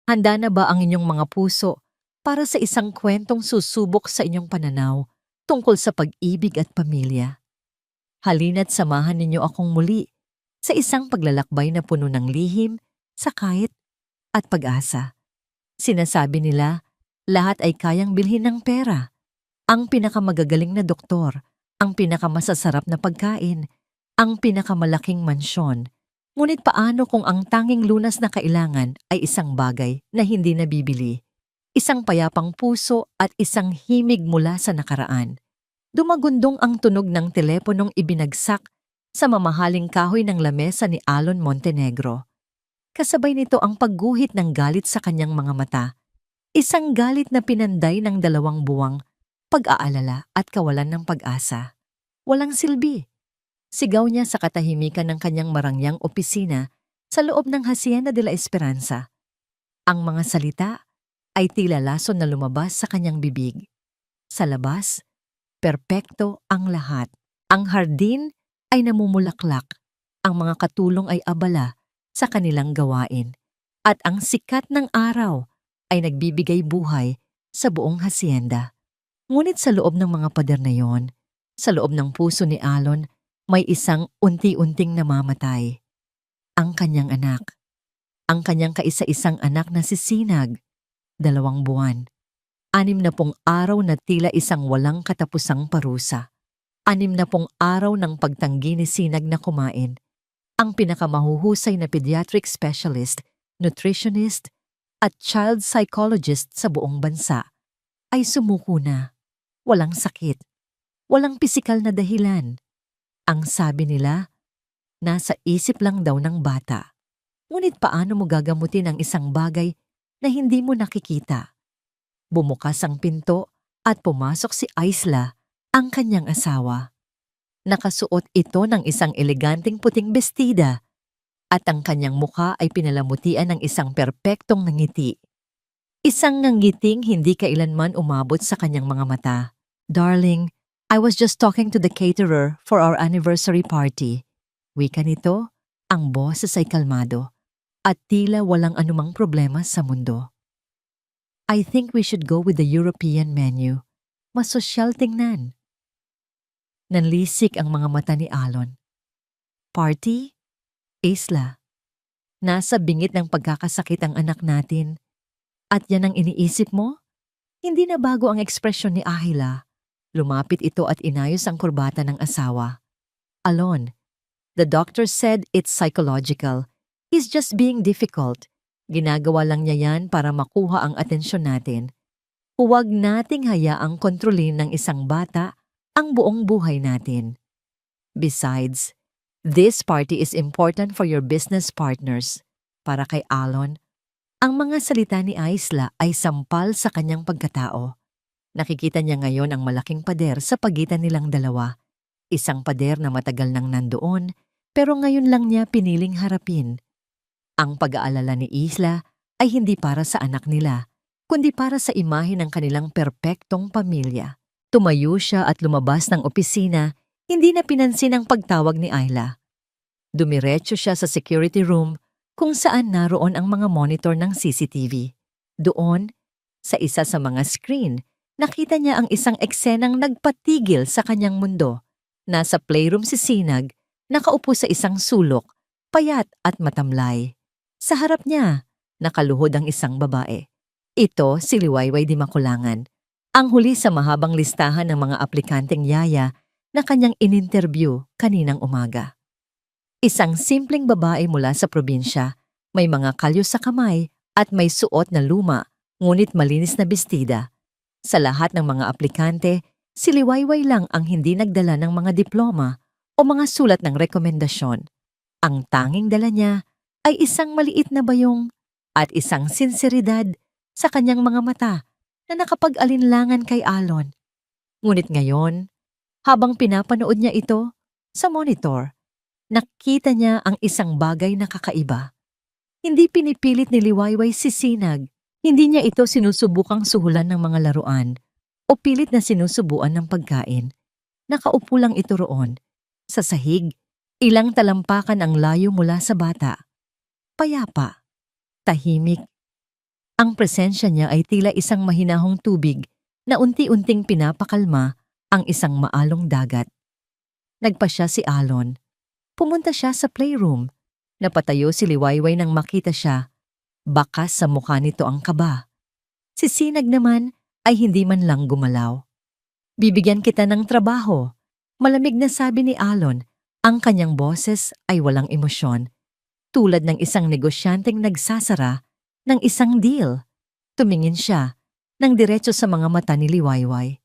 Handa na ba ang inyong mga puso para sa isang kwentong susubok sa inyong pananaw tungkol sa pag-ibig at pamilya? Halina't samahan ninyo akong muli sa isang paglalakbay na puno ng lihim, sakit at pag-asa. Sinasabi nila, lahat ay kayang bilhin ng pera. Ang pinakamagagaling na doktor, ang pinakamasasarap na pagkain, ang pinakamalaking mansyon. Ngunit paano kung ang tanging lunas na kailangan ay isang bagay na hindi nabibili? Isang payapang puso at isang himig mula sa nakaraan. Dumagundong ang tunog ng teleponong ibinagsak sa mamahaling kahoy ng lamesa ni Alon Montenegro. Kasabay nito ang pagguhit ng galit sa kanyang mga mata. Isang galit na pinanday ng 2 buwang pag-aalala at kawalan ng pag-asa. Walang silbi. Sigaw niya sa katahimikan ng kanyang marangyang opisina sa loob ng Hacienda de la Esperanza. Ang mga salita ay tila lason na lumabas sa kanyang bibig. Sa labas, perpekto ang lahat. Ang hardin ay namumulaklak. Ang mga katulong ay abala sa kanilang gawain. At ang sikat ng araw ay nagbibigay buhay sa buong hacienda. Ngunit sa loob ng mga pader na yon, sa loob ng puso ni Alon, may isang unti-unting namamatay. Ang kanyang anak. Ang kanyang kaisa-isang anak na si Sinag, 2 buwan. 60 araw na tila isang walang katapusang parusa. 60 araw ng pagtanggi ni Sinag na kumain. Ang pinakamahuhusay na pediatric specialist, nutritionist, at child psychologist sa buong bansa ay sumuko na. Walang sakit. Walang pisikal na dahilan. Ang sabi nila, nasa isip lang daw ng bata. Ngunit paano mo gagamutin ang isang bagay na hindi mo nakikita? Bumukas ang pinto at pumasok si Isla, ang kanyang asawa. Nakasuot ito ng isang eleganteng puting bestida at ang kanyang mukha ay pinalamutian ng isang perpektong ngiti. Isang ngiting hindi kailanman umabot sa kanyang mga mata. Darling, I was just talking to the caterer for our anniversary party. Wika nito, ang boses ay kalmado at tila walang anumang problema sa mundo. I think we should go with the European menu. Mas sosyal tingnan. Nanlisik ang mga mata ni Alon. Party? Isla. Nasa bingit ng pagkakasakit ang anak natin. At yan ang iniisip mo? Hindi na bago ang ekspresyon ni Ahila. Lumapit ito at inayos ang kurbata ng asawa. Alon, the doctor said it's psychological. He's just being difficult. Ginagawa lang niya yan para makuha ang atensyon natin. Huwag nating hayaang kontrolin ng isang bata ang buong buhay natin. Besides, this party is important for your business partners. Para kay Alon, ang mga salita ni Isla ay sampal sa kanyang pagkatao. Nakikita niya ngayon ang malaking pader sa pagitan nilang dalawa. Isang pader na matagal nang nandoon, pero ngayon lang niya piniling harapin. Ang pag-aalala ni Isla ay hindi para sa anak nila, kundi para sa imahe ng kanilang perpektong pamilya. Tumayo siya at lumabas ng opisina, hindi na pinansin ang pagtawag ni Ayla. Dumiretso siya sa security room kung saan naroon ang mga monitor ng CCTV. Doon, sa isa sa mga screen, nakita niya ang isang eksenang nagpatigil sa kanyang mundo. Nasa playroom si Sinag, nakaupo sa isang sulok, payat at matamlay. Sa harap niya, nakaluhod ang isang babae. Ito si Liwayway Di Makulangan, ang huli sa mahabang listahan ng mga aplikanteng yaya na kanyang ininterview kaninang umaga. Isang simpleng babae mula sa probinsya, may mga kalyo sa kamay at may suot na luma, ngunit malinis na bestida. Sa lahat ng mga aplikante, si Liwayway lang ang hindi nagdala ng mga diploma o mga sulat ng rekomendasyon. Ang tanging dala niya ay isang maliit na bayong at isang sinseridad sa kanyang mga mata na nakapag-alinlangan kay Alon. Ngunit ngayon, habang pinapanood niya ito sa monitor, nakita niya ang isang bagay na kakaiba. Hindi pinipilit ni Liwayway si Sinag. Hindi niya ito sinusubukang suhulan ng mga laruan o pilit na sinusubuan ng pagkain. Nakaupo lang ito roon. Sa sahig, ilang talampakan ang layo mula sa bata. Payapa, tahimik, Ang presensya niya ay tila isang mahinahong tubig na unti-unting pinapakalma ang isang maalong dagat. Nagpa siya si Alon. Pumunta siya sa playroom. Napatayo si Liwayway nang makita siya. Bakas sa mukha nito ang kaba. Si Sinag naman ay hindi man lang gumalaw. Bibigyan kita ng trabaho. Malamig na sabi ni Alon. Ang kanyang boses ay walang emosyon. Tulad ng isang negosyanteng nagsasara ng isang deal. Tumingin siya nang diretso sa mga mata ni Liwayway.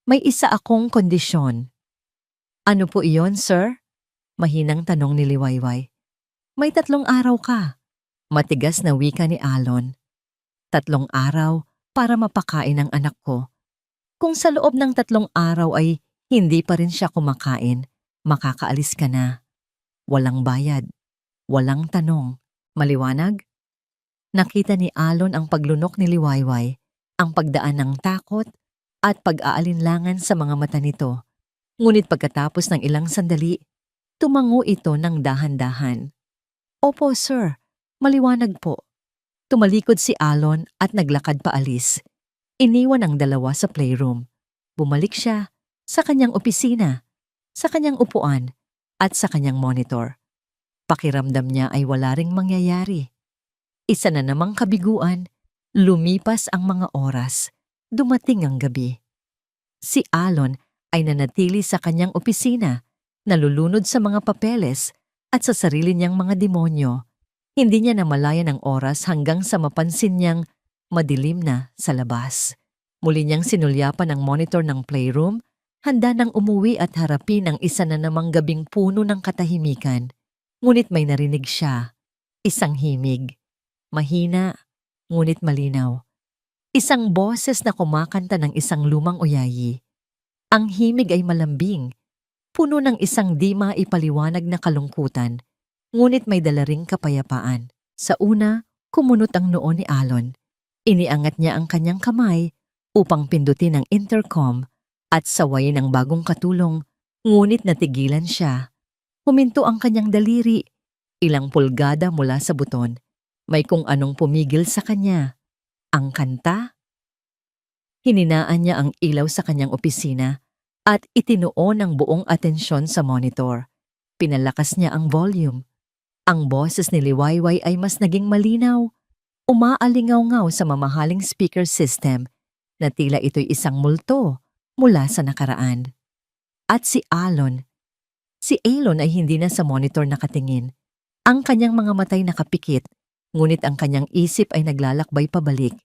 May isa akong kondisyon. Ano po iyon, sir? Mahinang tanong ni Liwayway. May 3 araw ka. Matigas na wika ni Alon. 3 araw para mapakain ang anak ko. Kung sa loob ng 3 araw ay hindi pa rin siya kumakain, makakaalis ka na. Walang bayad. Walang tanong. Maliwanag? Nakita ni Alon ang paglunok ni Liwayway, ang pagdaan ng takot at pag-aalinlangan sa mga mata nito. Ngunit pagkatapos ng ilang sandali, tumango ito ng dahan-dahan. Opo, sir. Maliwanag po. Tumalikod si Alon at naglakad paalis. Iniwan ang dalawa sa playroom. Bumalik siya sa kanyang opisina, sa kanyang upuan, at sa kanyang monitor. Pakiramdam niya ay wala ring mangyayari. Isa na namang kabiguan, lumipas ang mga oras, dumating ang gabi. Si Alon ay nanatili sa kanyang opisina, nalulunod sa mga papeles at sa sarili niyang mga demonyo. Hindi niya namalayan ang oras hanggang sa mapansin niyang madilim na sa labas. Muli niyang sinulyapan ang monitor ng playroom, handa nang umuwi at harapin ang isa na namang gabing puno ng katahimikan. Ngunit may narinig siya, isang himig. Mahina, ngunit malinaw. Isang boses na kumakanta ng isang lumang uyayi. Ang himig ay malambing, puno ng isang di maipaliwanag na kalungkutan, ngunit may dala ring kapayapaan. Sa una, kumunot ang noo ni Alon. Iniangat niya ang kanyang kamay upang pindutin ang intercom at sawayin ang bagong katulong, ngunit natigilan siya. Huminto ang kanyang daliri, ilang pulgada mula sa buton. May kung anong pumigil sa kanya. Ang kanta? Hininaan niya ang ilaw sa kanyang opisina at itinuon ang buong atensyon sa monitor. Pinalakas niya ang volume. Ang boses ni Liwayway ay mas naging malinaw, umaalingaw-ngaw sa mamahaling speaker system na tila ito'y isang multo mula sa nakaraan. At si Alon ay hindi na sa monitor nakatingin. Ang kanyang mga matay nakapikit, ngunit ang kanyang isip ay naglalakbay pabalik.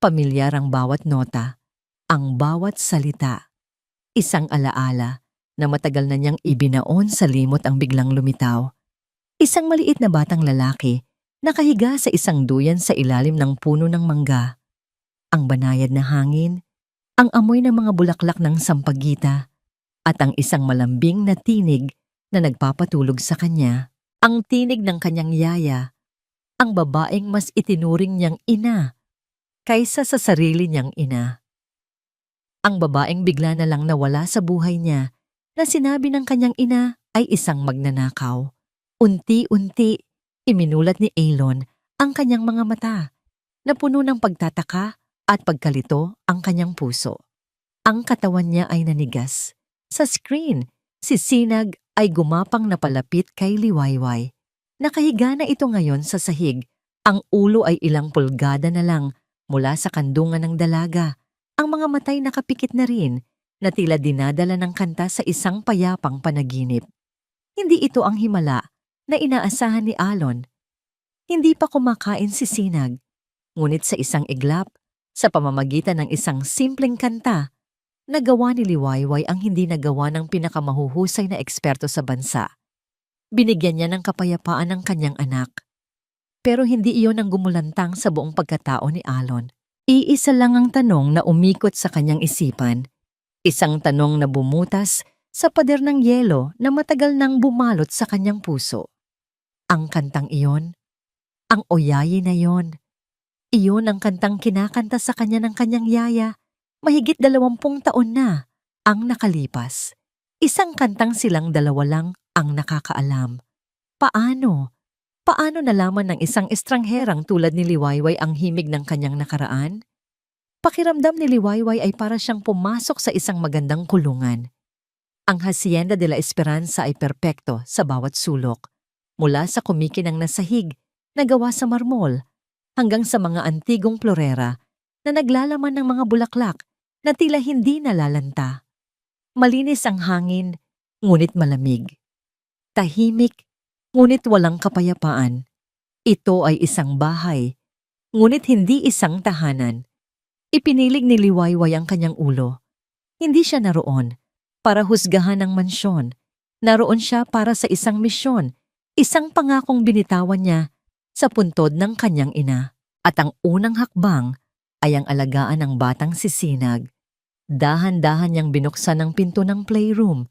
Pamilyar ang bawat nota, ang bawat salita. Isang alaala na matagal na niyang ibinaon sa limot ang biglang lumitaw. Isang maliit na batang lalaki, nakahiga sa isang duyan sa ilalim ng puno ng mangga. Ang banayad na hangin, ang amoy ng mga bulaklak ng sampagita, at ang isang malambing na tinig na nagpapatulog sa kanya. Ang tinig ng kanyang yaya, ang babaeng mas itinuring niyang ina kaysa sa sarili niyang ina. Ang babaeng bigla na lang nawala sa buhay niya na sinabi ng kanyang ina ay isang magnanakaw. Unti-unti, iminulat ni Alon ang kanyang mga mata na puno ng pagtataka at pagkalito ang kanyang puso. Ang katawan niya ay nanigas. Sa screen, si Sinag ay gumapang na palapit kay Liwayway. Nakahiga na ito ngayon sa sahig. Ang ulo ay ilang pulgada na lang mula sa kandungan ng dalaga. Ang mga matay nakapikit na rin na tila dinadala ng kanta sa isang payapang panaginip. Hindi ito ang himala na inaasahan ni Alon. Hindi pa kumakain si Sinag, ngunit sa isang iglap, sa pamamagitan ng isang simpleng kanta, nagawa ni Liwayway ang hindi nagawa ng pinakamahuhusay na eksperto sa bansa. Binigyan niya ng kapayapaan ang kanyang anak. Pero hindi iyon ang gumulantang sa buong pagkatao ni Alon. Iisa lang ang tanong na umikot sa kanyang isipan. Isang tanong na bumutas sa pader ng yelo na matagal nang bumalot sa kanyang puso. Ang kantang iyon, ang oyayi na iyon, iyon ang kantang kinakanta sa kanya ng kanyang yaya. Mahigit 20 taon na ang nakalipas. Isang kantang silang dalawa lang ang nakakaalam. Paano? Paano nalaman ng isang estrangherang tulad ni Liwayway ang himig ng kanyang nakaraan? Pakiramdam ni Liwayway ay para siyang pumasok sa isang magandang kulungan. Ang Hacienda de la Esperanza ay perpekto sa bawat sulok, mula sa kumikinang na sahig na gawa sa marmol hanggang sa mga antigong florera na naglalaman ng mga bulaklak na tila hindi nalalanta. Malinis ang hangin, ngunit malamig. Tahimik, ngunit walang kapayapaan. Ito ay isang bahay, ngunit hindi isang tahanan. Ipinilig ni Liwayway ang kanyang ulo. Hindi siya naroon para husgahan ang mansyon. Naroon siya para sa isang misyon, isang pangakong binitawan niya sa puntod ng kanyang ina. At ang unang hakbang ay ang alagaan ng batang si Sinag. Dahan-dahan niyang binuksan ang pinto ng playroom.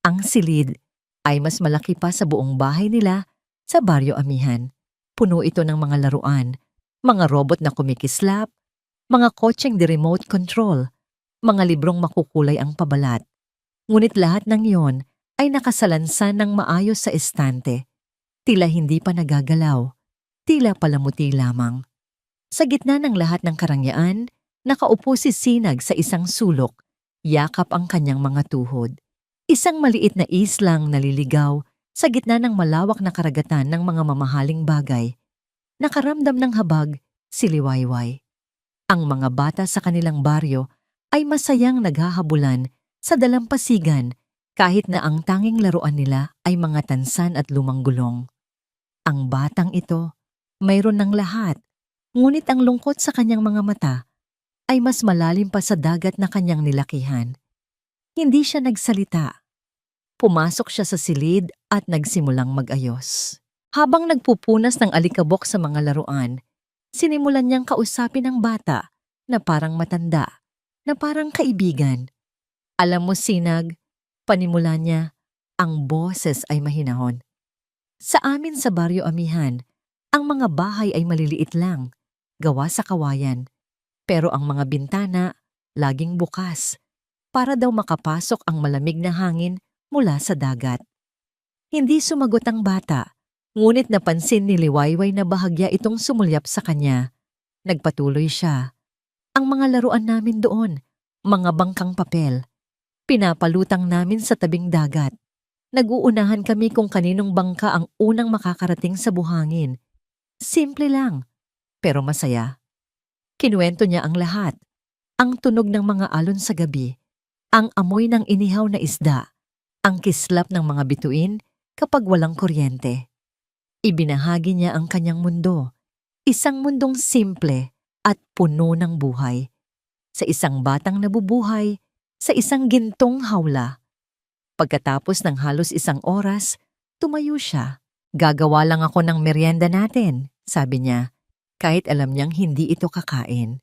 Ang silid ay mas malaki pa sa buong bahay nila sa Baryo Amihan. Puno ito ng mga laruan, mga robot na kumikislap, mga kotseng di remote control, mga librong makukulay ang pabalat. Ngunit lahat ng iyon ay nakasalansan ng maayos sa estante. Tila hindi pa nagagalaw, tila palamuti lamang. Sa gitna ng lahat ng karangyaan, nakaupo si Sinag sa isang sulok, yakap ang kanyang mga tuhod. Isang maliit na islang naliligaw sa gitna ng malawak na karagatan ng mga mamahaling bagay. Nakaramdam ng habag si Liwayway. Ang mga bata sa kanilang baryo ay masayang naghahabulan sa dalampasigan kahit na ang tanging laruan nila ay mga tansan at lumang gulong. Ang batang ito, mayroon ng lahat, ngunit ang lungkot sa kanyang mga mata ay mas malalim pa sa dagat na kanyang nilakihan. Hindi siya nagsalita. Pumasok siya sa silid at nagsimulang mag-ayos. Habang nagpupunas ng alikabok sa mga laruan, sinimulan niyang kausapin ang bata na parang matanda, na parang kaibigan. Alam mo, Sinag, panimula niya, ang boses ay mahinahon. Sa amin sa Baryo Amihan, ang mga bahay ay maliliit lang, gawa sa kawayan. Pero ang mga bintana, laging bukas, para daw makapasok ang malamig na hangin mula sa dagat. Hindi sumagot ang bata, ngunit napansin ni Liwayway na bahagya itong sumulyap sa kanya. Nagpatuloy siya. Ang mga laruan namin doon, mga bangkang papel. Pinapalutang namin sa tabing dagat. Nag-uunahan kami kung kaninong bangka ang unang makakarating sa buhangin. Simple lang, pero masaya. Kinuwento niya ang lahat. Ang tunog ng mga alon sa gabi, ang amoy ng inihaw na isda, ang kislap ng mga bituin kapag walang kuryente. Ibinahagi niya ang kanyang mundo, isang mundong simple at puno ng buhay. Sa isang batang nabubuhay, sa isang gintong hawla. Pagkatapos ng halos isang oras, tumayo siya. Gagawa lang ako ng merienda natin, sabi niya, kahit alam niyang hindi ito kakain.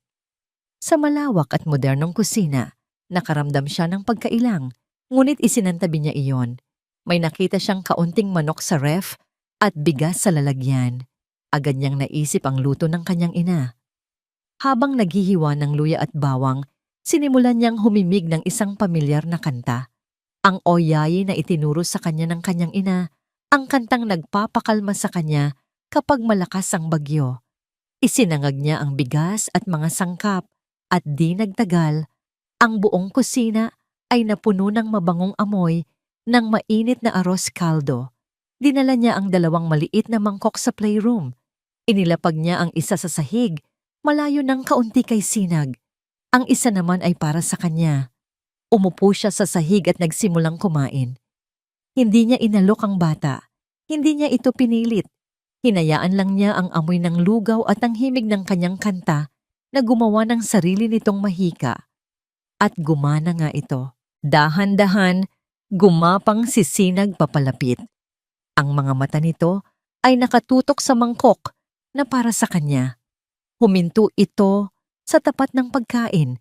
Sa malawak at modernong kusina, nakaramdam siya ng pagkailang, ngunit isinantabi niya iyon. May nakita siyang kaunting manok sa ref at bigas sa lalagyan. Agad niyang naisip ang luto ng kanyang ina. Habang naghihiwa ng luya at bawang, sinimulan niyang humimig ng isang pamilyar na kanta. Ang oyayi na itinuro sa kanya ng kanyang ina, ang kantang nagpapakalma sa kanya kapag malakas ang bagyo. Isinangag niya ang bigas at mga sangkap at di nagtagal, ang buong kusina ay napuno ng mabangong amoy ng mainit na arroz caldo. Dinala niya ang 2 maliit na mangkok sa playroom. Inilapag niya ang isa sa sahig, malayo ng kaunti kay Sinag. Ang isa naman ay para sa kanya. Umupo siya sa sahig at nagsimulang kumain. Hindi niya inalok ang bata. Hindi niya ito pinilit. Hinayaan lang niya ang amoy ng lugaw at ang himig ng kanyang kanta na gumawa ng sarili nitong mahika. At gumana nga ito. Dahan-dahan, gumapang si Sinag papalapit. Ang mga mata nito ay nakatutok sa mangkok na para sa kanya. Huminto ito sa tapat ng pagkain.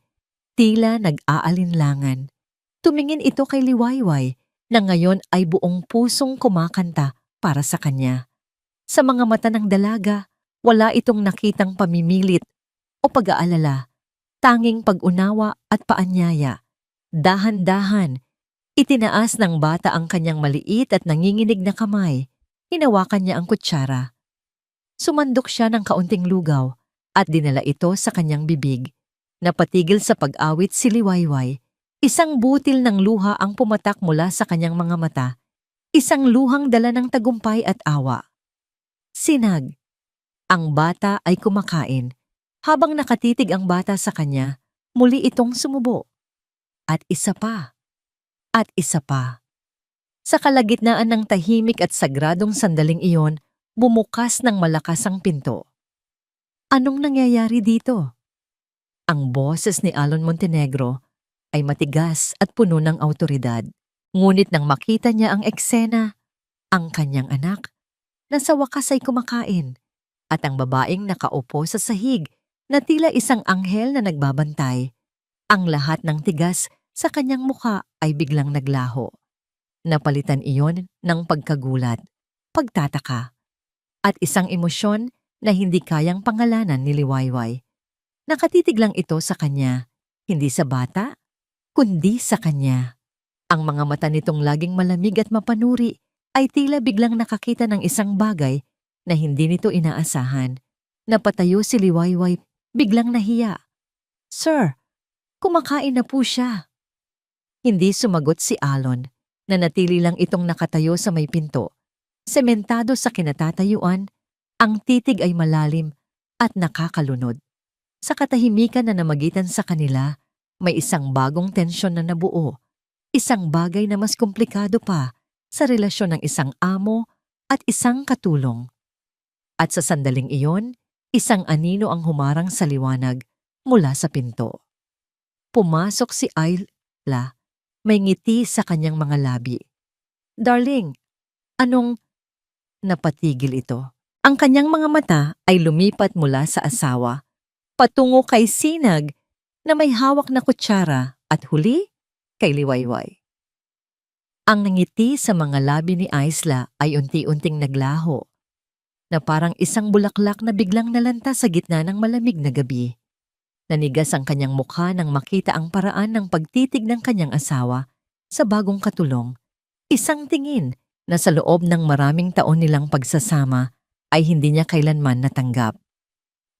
Tila nag-aalinlangan. Tumingin ito kay Liwayway na ngayon ay buong pusong kumakanta para sa kanya. Sa mga mata ng dalaga, wala itong nakitang pamimilit o pag-aalala, tanging pag-unawa at paanyaya. Dahan-dahan, itinaas ng bata ang kanyang maliit at nanginginig na kamay. Hinawakan niya ang kutsara. Sumandok siya ng kaunting lugaw at dinala ito sa kanyang bibig. Napatigil sa pag-awit si Liwayway. Isang butil ng luha ang pumatak mula sa kanyang mga mata. Isang luhang dala ng tagumpay at awa. Sinag. Ang bata ay kumakain. Habang nakatitig ang bata sa kanya, muli itong sumubo. At isa pa. At isa pa. Sa kalagitnaan ng tahimik at sagradong sandaling iyon, bumukas ng malakas ang pinto. Anong nangyayari dito? Ang boses ni Alon Montenegro ay matigas at puno ng awtoridad. Ngunit nang makita niya ang eksena, ang kanyang anak, na sa wakas ay kumakain, at ang babaeng nakaupo sa sahig na tila isang anghel na nagbabantay, ang lahat ng tigas sa kanyang mukha ay biglang naglaho. Napalitan iyon ng pagkagulat, pagtataka, at isang emosyon na hindi kayang pangalanan ni Liwayway. Nakatitig lang ito sa kanya, hindi sa bata, kundi sa kanya. Ang mga mata nitong laging malamig at mapanuri ay tila biglang nakakita ng isang bagay na hindi nito inaasahan. Napatayo si Liwayway, biglang nahiya. "Sir, kumakain na po siya." Hindi sumagot si Alon. Nanatili lang itong nakatayo sa may pinto. Sementado sa kinatatayuan, ang titig ay malalim at nakakalunod. Sa katahimikan na namagitan sa kanila, may isang bagong tensyon na nabuo. Isang bagay na mas komplikado pa sa relasyon ng isang amo at isang katulong. At sa sandaling iyon, isang anino ang humarang sa liwanag mula sa pinto. Pumasok si Ayla. May ngiti sa kanyang mga labi. "Darling, anong..." Napatigil ito. Ang kanyang mga mata ay lumipat mula sa asawa, patungo kay Sinag na may hawak na kutsara at huli kay Liwayway. Ang ngiti sa mga labi ni Aisla ay unti-unting naglaho, na parang isang bulaklak na biglang nalanta sa gitna ng malamig na gabi. Nanigas ang kanyang mukha nang makita ang paraan ng pagtitig ng kanyang asawa sa bagong katulong. Isang tingin na sa loob ng maraming taon nilang pagsasama ay hindi niya kailanman natanggap.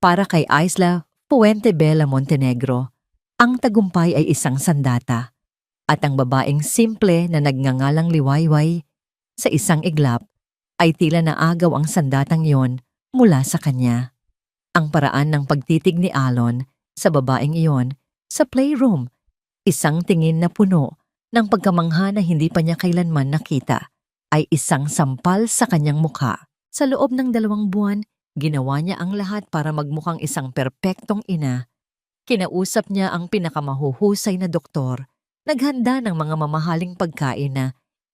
Para kay Aisla Puentebella Montenegro, ang tagumpay ay isang sandata, at ang babaeng simple na nagngangalang Liwayway sa isang iglap ay tila naagaw ang sandatang yon mula sa kanya. Ang paraan ng pagtitig ni Alon sa babaeng iyon sa playroom, isang tingin na puno ng pagkamangha na hindi pa niya kailanman nakita, ay isang sampal sa kanyang mukha. Sa loob ng 2 buwan, ginawa niya ang lahat para magmukhang isang perpektong ina. Kinausap niya ang pinakamahuhusay na doktor, naghanda ng mga mamahaling pagkain na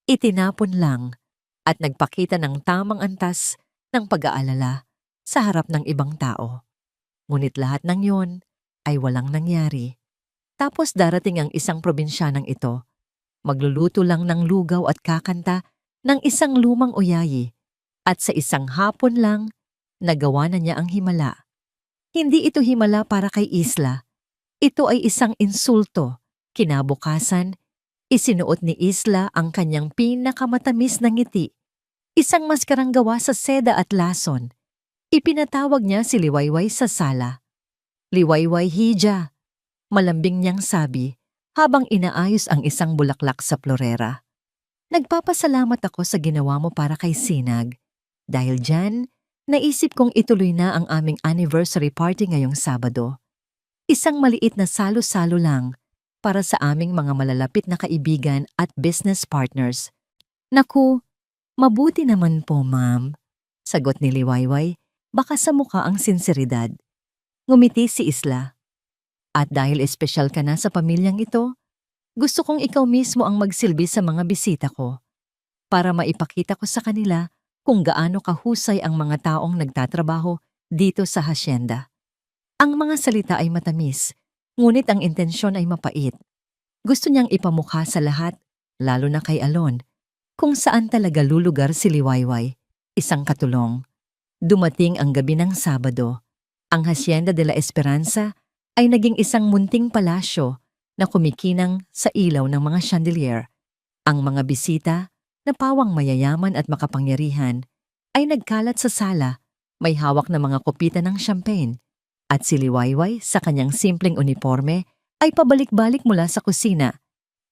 itinapon lang, at nagpakita ng tamang antas ng pag-aalala sa harap ng ibang tao. Ngunit lahat ng yon ay walang nangyari. Tapos darating ang isang probinsyanang ito. Magluluto lang ng lugaw at kakanta ng isang lumang uyayi, at sa isang hapon lang, nagawa na niya ang himala. Hindi ito himala para kay Isla. Ito ay isang insulto. Kinabukasan, isinuot ni Isla ang kanyang pinakamatamis na ngiti. Isang maskarang gawa sa seda at lason. Ipinatawag niya si Liwayway sa sala. "Liwayway hija," malambing niyang sabi habang inaayos ang isang bulaklak sa florera. "Nagpapasalamat ako sa ginawa mo para kay Sinag. Dahil dyan, naisip kong ituloy na ang aming anniversary party ngayong Sabado. Isang maliit na salo-salo lang para sa aming mga malalapit na kaibigan at business partners." "Naku, mabuti naman po, ma'am," sagot ni Liwayway, baka sa mukha ang sinseridad. Ngumiti si Isla. "At dahil espesyal ka na sa pamilyang ito, gusto kong ikaw mismo ang magsilbi sa mga bisita ko para maipakita ko sa kanila kung gaano kahusay ang mga taong nagtatrabaho dito sa hasyenda." Ang mga salita ay matamis, ngunit ang intensyon ay mapait. Gusto niyang ipamukha sa lahat, lalo na kay Alon, kung saan talaga lulugar si Liwayway, isang katulong. Dumating ang gabi ng Sabado. Ang Hacienda de la Esperanza ay naging isang munting palasyo na kumikinang sa ilaw ng mga chandelier. Ang mga bisita, na pawang mayayaman at makapangyarihan, ay nagkalat sa sala May hawak na mga kopita ng champagne at si Liwayway sa kanyang simpleng uniforme ay pabalik-balik mula sa kusina.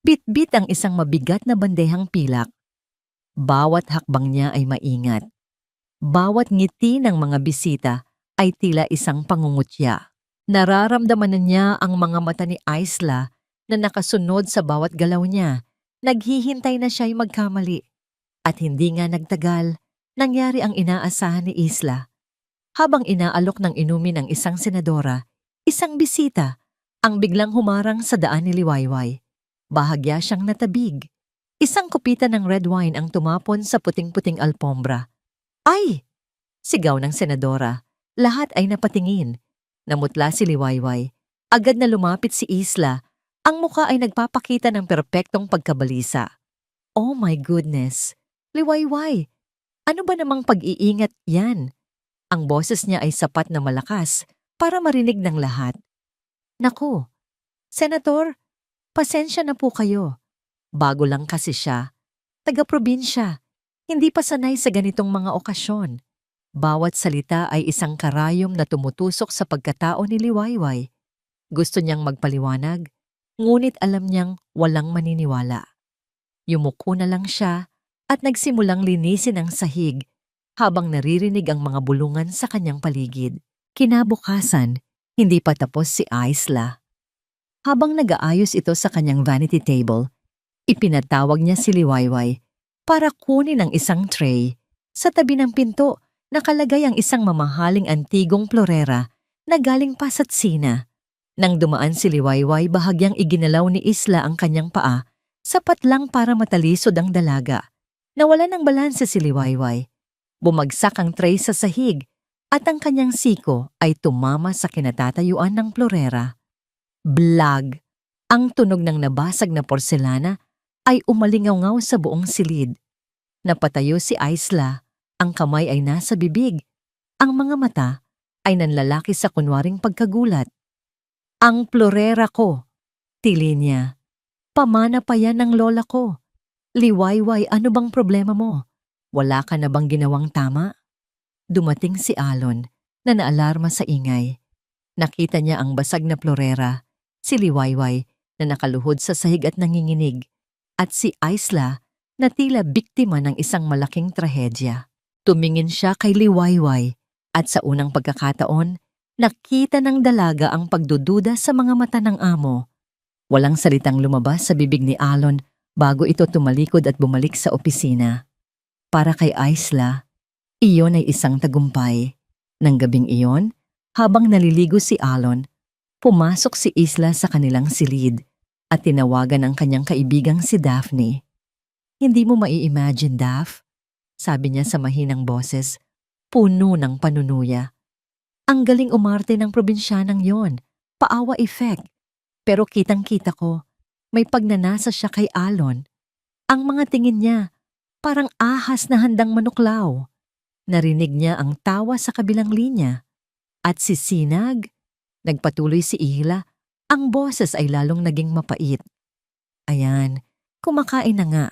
Bit-bit ang isang mabigat na bandehang pilak. Bawat hakbang niya ay maingat. Bawat ngiti ng mga bisita ay tila isang pangungutya. Nararamdaman na niya ang mga mata ni Isla na nakasunod sa bawat galaw niya. Naghihintay na siya'y magkamali. At hindi nga nagtagal, nangyari ang inaasahan ni Isla. Habang inaalok ng inumin ng isang senadora, isang bisita ang biglang humarang sa daan ni Liwayway. Bahagya siyang natabig. Isang kupita ng red wine ang tumapon sa puting-puting alpombra. Ay! Sigaw ng senadora. Lahat ay napatingin. Namutla si Liwayway. Agad na lumapit si Isla. Ang muka ay nagpapakita ng perpektong pagkabalisa. Oh my goodness! Liwayway! Ano ba namang pag-iingat yan? Ang boses niya ay sapat na malakas para marinig ng lahat. Naku, Senator, pasensya na po kayo. Bago lang kasi siya. Taga-probinsya. Hindi pa sanay sa ganitong mga okasyon. Bawat salita ay isang karayom na tumutusok sa pagkatao ni Liwayway. Gusto niyang magpaliwanag, ngunit alam niyang walang maniniwala. Yumuko na lang siya at nagsimulang linisin ang sahig habang naririnig ang mga bulungan sa kanyang paligid. Kinabukasan, hindi pa tapos si Isla. Habang nag-aayos ito sa kanyang vanity table, ipinatawag niya si Liwayway para kunin ang isang tray. Sa tabi ng pinto, nakalagay ang isang mamahaling antigong florera na galing pa sa Tsina. Nang dumaan si Liwayway, bahagyang iginalaw ni Isla ang kanyang paa, sapat lang para matalisod ang dalaga. Nawala ng balanse si Liwayway. Bumagsak ang tray sa sahig at ang kanyang siko ay tumama sa kinatatayuan ng florera. Blag! Ang tunog ng nabasag na porselana ay umalingaw sa buong silid. Napatayo si Isla, ang kamay ay nasa bibig. Ang mga mata ay nanlalaki sa kunwaring pagkagulat. Ang florera ko, tili niya. Pamana pa yan ng lola ko. Liwayway, ano bang problema mo? Wala ka na bang ginawang tama? Dumating si Alon na naalarma sa ingay. Nakita niya ang basag na florera, si Liwayway na nakaluhod sa sahig at nanginginig, at si Isla na tila biktima ng isang malaking trahedya. Tumingin siya kay Liwayway at sa unang pagkakataon, nakita ng dalaga ang pagdududa sa mga mata ng amo. Walang salitang lumabas sa bibig ni Alon bago ito tumalikod at bumalik sa opisina. Para kay Isla, iyon ay isang tagumpay. Nang gabing iyon, habang naliligo si Alon, pumasok si Isla sa kanilang silid at tinawagan ang kanyang kaibigang si Daphne. Hindi mo mai-imagine, Daph, sabi niya sa mahinang boses, puno ng panunuya. Ang galing umarte ng probinsyanang yon, paawa effect. Pero kitang-kita ko, may pagnanasa siya kay Alon. Ang mga tingin niya, parang ahas na handang manuklaw. Narinig niya ang tawa sa kabilang linya. At si Sinag, nagpatuloy si Ihla, ang boses ay lalong naging mapait. Ayan, kumakain na nga.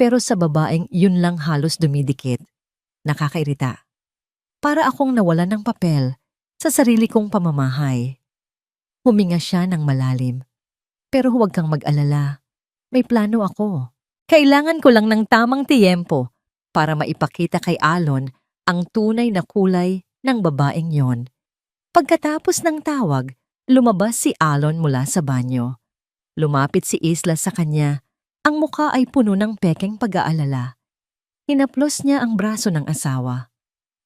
Pero sa babaeng yun lang halos dumidikit. Nakakairita. Para akong nawalan ng papel sa sarili kong pamamahay. Huminga siya ng malalim. Pero huwag kang mag-alala. May plano ako. Kailangan ko lang ng tamang tiyempo para maipakita kay Alon ang tunay na kulay ng babaeng yon. Pagkatapos ng tawag, lumabas si Alon mula sa banyo. Lumapit si Isla sa kanya. Ang mukha ay puno ng pekeng pag-aalala. Hinaplos niya ang braso ng asawa.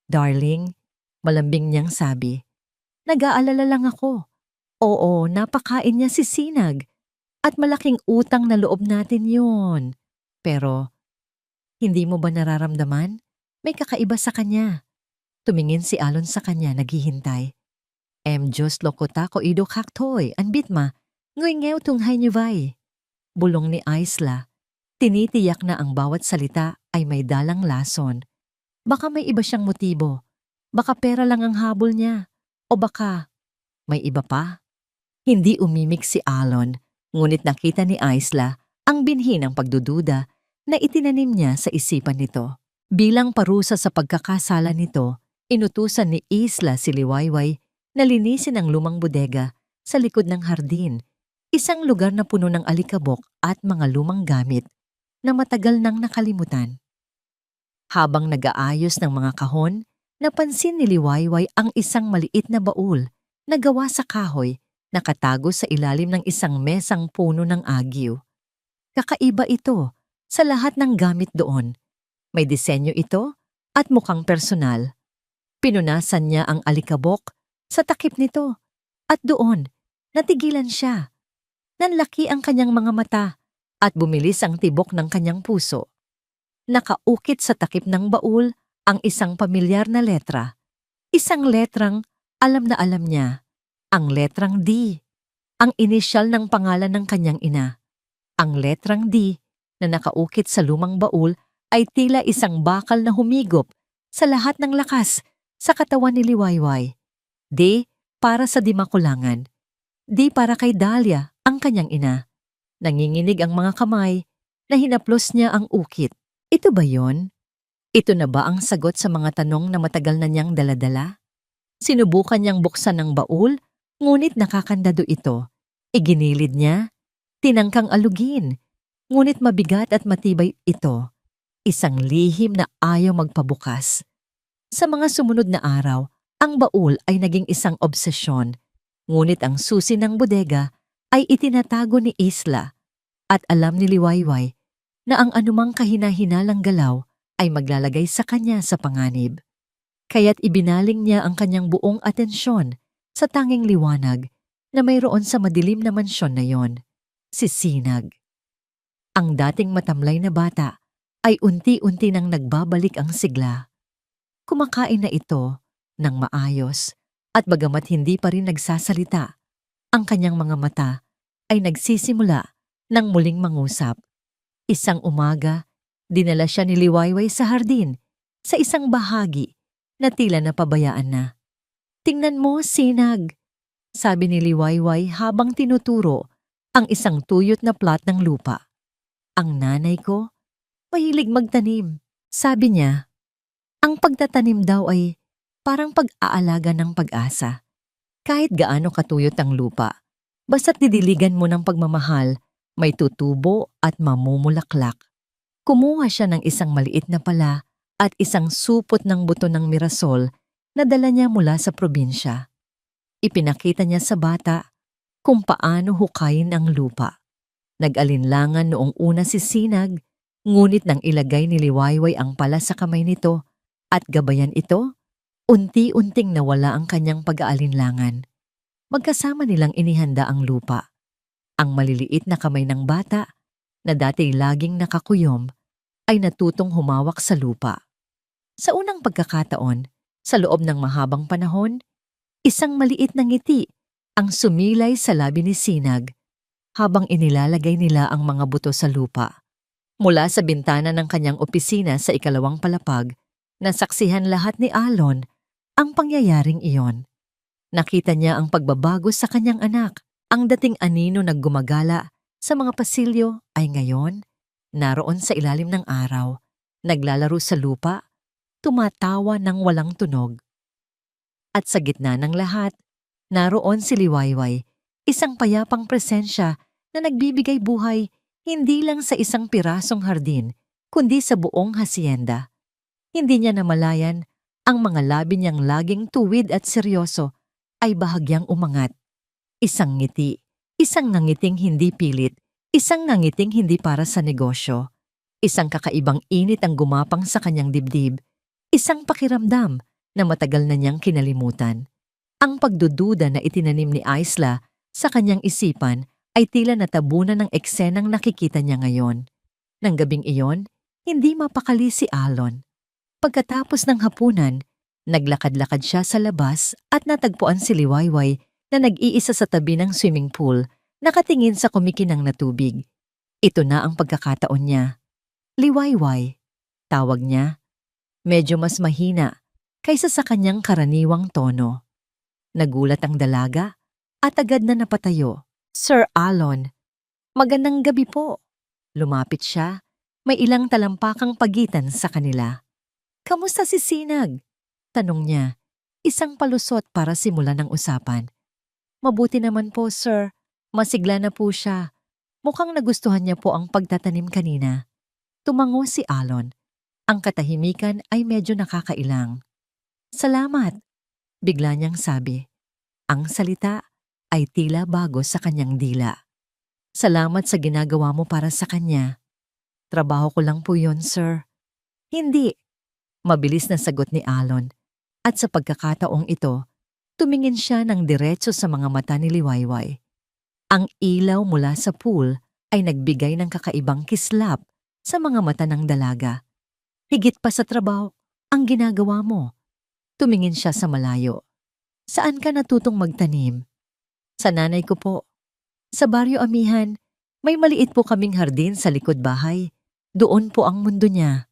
Darling, malambing niyang sabi. Nag-aalala lang ako. Oo, napakain niya si Sinag. At malaking utang na loob natin yun. Pero, hindi mo ba nararamdaman? May kakaiba sa kanya. Tumingin si Alon sa kanya, naghihintay. Diyos lokota ko ido kaktoy, anbit ma, nguy-ngew tunghay niyo bay. Bulong ni Isla. Tinitiyak na ang bawat salita ay may dalang lason. Baka may iba siyang motibo. Baka pera lang ang habol niya. O baka, may iba pa? Hindi umimik si Alon, ngunit nakita ni Isla ang binhi ng pagdududa na itinanim niya sa isipan nito. Bilang parusa sa pagkakasala nito, Inutusan ni Isla si Liwayway na linisin ang lumang bodega sa likod ng hardin, isang lugar na puno ng alikabok at mga lumang gamit na matagal nang nakalimutan. Habang nag-aayos ng mga kahon, napansin ni Liwayway ang isang maliit na baul na gawa sa kahoy, nakatago sa ilalim ng isang mesang puno ng agiw. Kakaiba ito sa lahat ng gamit doon. May disenyo ito at mukhang personal. Pinunasan niya ang alikabok sa takip nito at doon, natigilan siya. Nanlaki ang kanyang mga mata at bumilis ang tibok ng kanyang puso. Nakaukit sa takip ng baul ang isang pamilyar na letra. Isang letrang alam na alam niya. Ang letrang D, ang inisyal ng pangalan ng kanyang ina. Ang letrang D na nakaukit sa lumang baul ay tila isang bakal na humigop sa lahat ng lakas sa katawan ni Liwayway. D para sa di makulangan. D para kay Dahlia, ang kanyang ina. Nanginginig ang mga kamay na hinaplos niya ang ukit. Ito ba yon? Ito na ba ang sagot sa mga tanong na matagal na niyang daladala? Sinubukan niyang buksan ang baul, ngunit nakakandado ito. Iginilid niya, tinangkang alugin, ngunit mabigat at matibay ito. Isang lihim na ayaw magpabukas. Sa mga sumunod na araw, ang baul ay naging isang obsesyon, ngunit ang susi ng bodega ay itinatago ni Isla at alam ni Liwayway na ang anumang kahina-hinalang galaw ay maglalagay sa kanya sa panganib. Kaya't ibinaling niya ang kanyang buong atensyon sa tanging liwanag na mayroon sa madilim na mansyon na yon, si Sinag. Ang dating matamlay na bata ay unti-unti nang nagbabalik ang sigla. Kumakain na ito ng maayos at bagamat hindi pa rin nagsasalita, ang kanyang mga mata ay nagsisimula ng muling mangusap. Isang umaga, dinala siya ni Liwayway sa hardin sa isang bahagi na tila napabayaan na. "Tingnan mo, Sinag," sabi ni Liwayway habang tinuturo ang isang tuyot na plat ng lupa. "Ang nanay ko, mahilig magtanim," sabi niya. Ang pagtatanim daw ay parang pag-aalaga ng pag-asa. Kahit gaano katuyot ang lupa, basta't didiligan mo ng pagmamahal, may tutubo at mamumulaklak. Kumuha siya ng isang maliit na pala at isang supot ng buto ng mirasol na dala niya mula sa probinsya. Ipinakita niya sa bata kung paano hukayin ang lupa. Nag-alinlangan noong una si Sinag, ngunit nang ilagay ni Liwayway ang pala sa kamay nito at gabayan ito, unti-unting nawala ang kanyang pag-aalinlangan. Magkasama nilang inihanda ang lupa. Ang maliliit na kamay ng bata, na dati laging nakakuyom, ay natutong humawak sa lupa. Sa unang pagkakataon, sa loob ng mahabang panahon, isang maliit na ngiti ang sumilay sa labi ni Sinag habang inilalagay nila ang mga buto sa lupa. Mula sa bintana ng kanyang opisina sa ikalawang palapag, nasaksihan lahat ni Alon ang pangyayaring iyon. Nakita niya ang pagbabago sa kanyang anak. Ang dating anino na gumagala sa mga pasilyo ay ngayon naroon sa ilalim ng araw, naglalaro sa lupa, tumatawa ng walang tunog. At sa gitna ng lahat, naroon si Liwayway, isang payapang presensya na nagbibigay buhay hindi lang sa isang pirasong hardin, kundi sa buong hasyenda. Hindi niya namalayan ang mga labi niyang laging tuwid at seryoso ay bahagyang umangat. Isang ngiti, isang nangiting hindi pilit, isang nangiting hindi para sa negosyo. Isang kakaibang init ang gumapang sa kanyang dibdib, isang pakiramdam na matagal na niyang kinalimutan. Ang pagdududa na itinanim ni Isla sa kanyang isipan ay tila natabunan ng eksenang nakikita niya ngayon. Nang gabing iyon, hindi mapakali si Alon. Pagkatapos ng hapunan, naglakad-lakad siya sa labas at natagpuan si Liwayway na nag-iisa sa tabi ng swimming pool, nakatingin sa kumikinang na tubig. Ito na ang pagkakataon niya. "Liwayway," tawag niya. Medyo mas mahina kaysa sa kanyang karaniwang tono. Nagulat ang dalaga at agad na napatayo. "Sir Alon, magandang gabi po." Lumapit siya, may ilang talampakang pagitan sa kanila. "Kamusta si Sinag?" Tanong niya, isang palusot para simulan ng usapan. Mabuti naman po, sir. Masigla na po siya. Mukhang nagustuhan niya po ang pagtatanim kanina. Tumango si Alon. Ang katahimikan ay medyo nakakailang. Salamat, bigla niyang sabi. Ang salita ay tila bago sa kanyang dila. Salamat sa ginagawa mo para sa kanya. Trabaho ko lang po yun, sir. Hindi. Mabilis na sagot ni Alon. At sa pagkakataong ito, tumingin siya ng diretso sa mga mata ni Liwayway. Ang ilaw mula sa pool ay nagbigay ng kakaibang kislap sa mga mata ng dalaga. Higit pa sa trabaho, ang ginagawa mo. Tumingin siya sa malayo. Saan ka natutong magtanim? Sa nanay ko po. Sa Baryo Amihan, may maliit po kaming hardin sa likod bahay. Doon po ang mundo niya.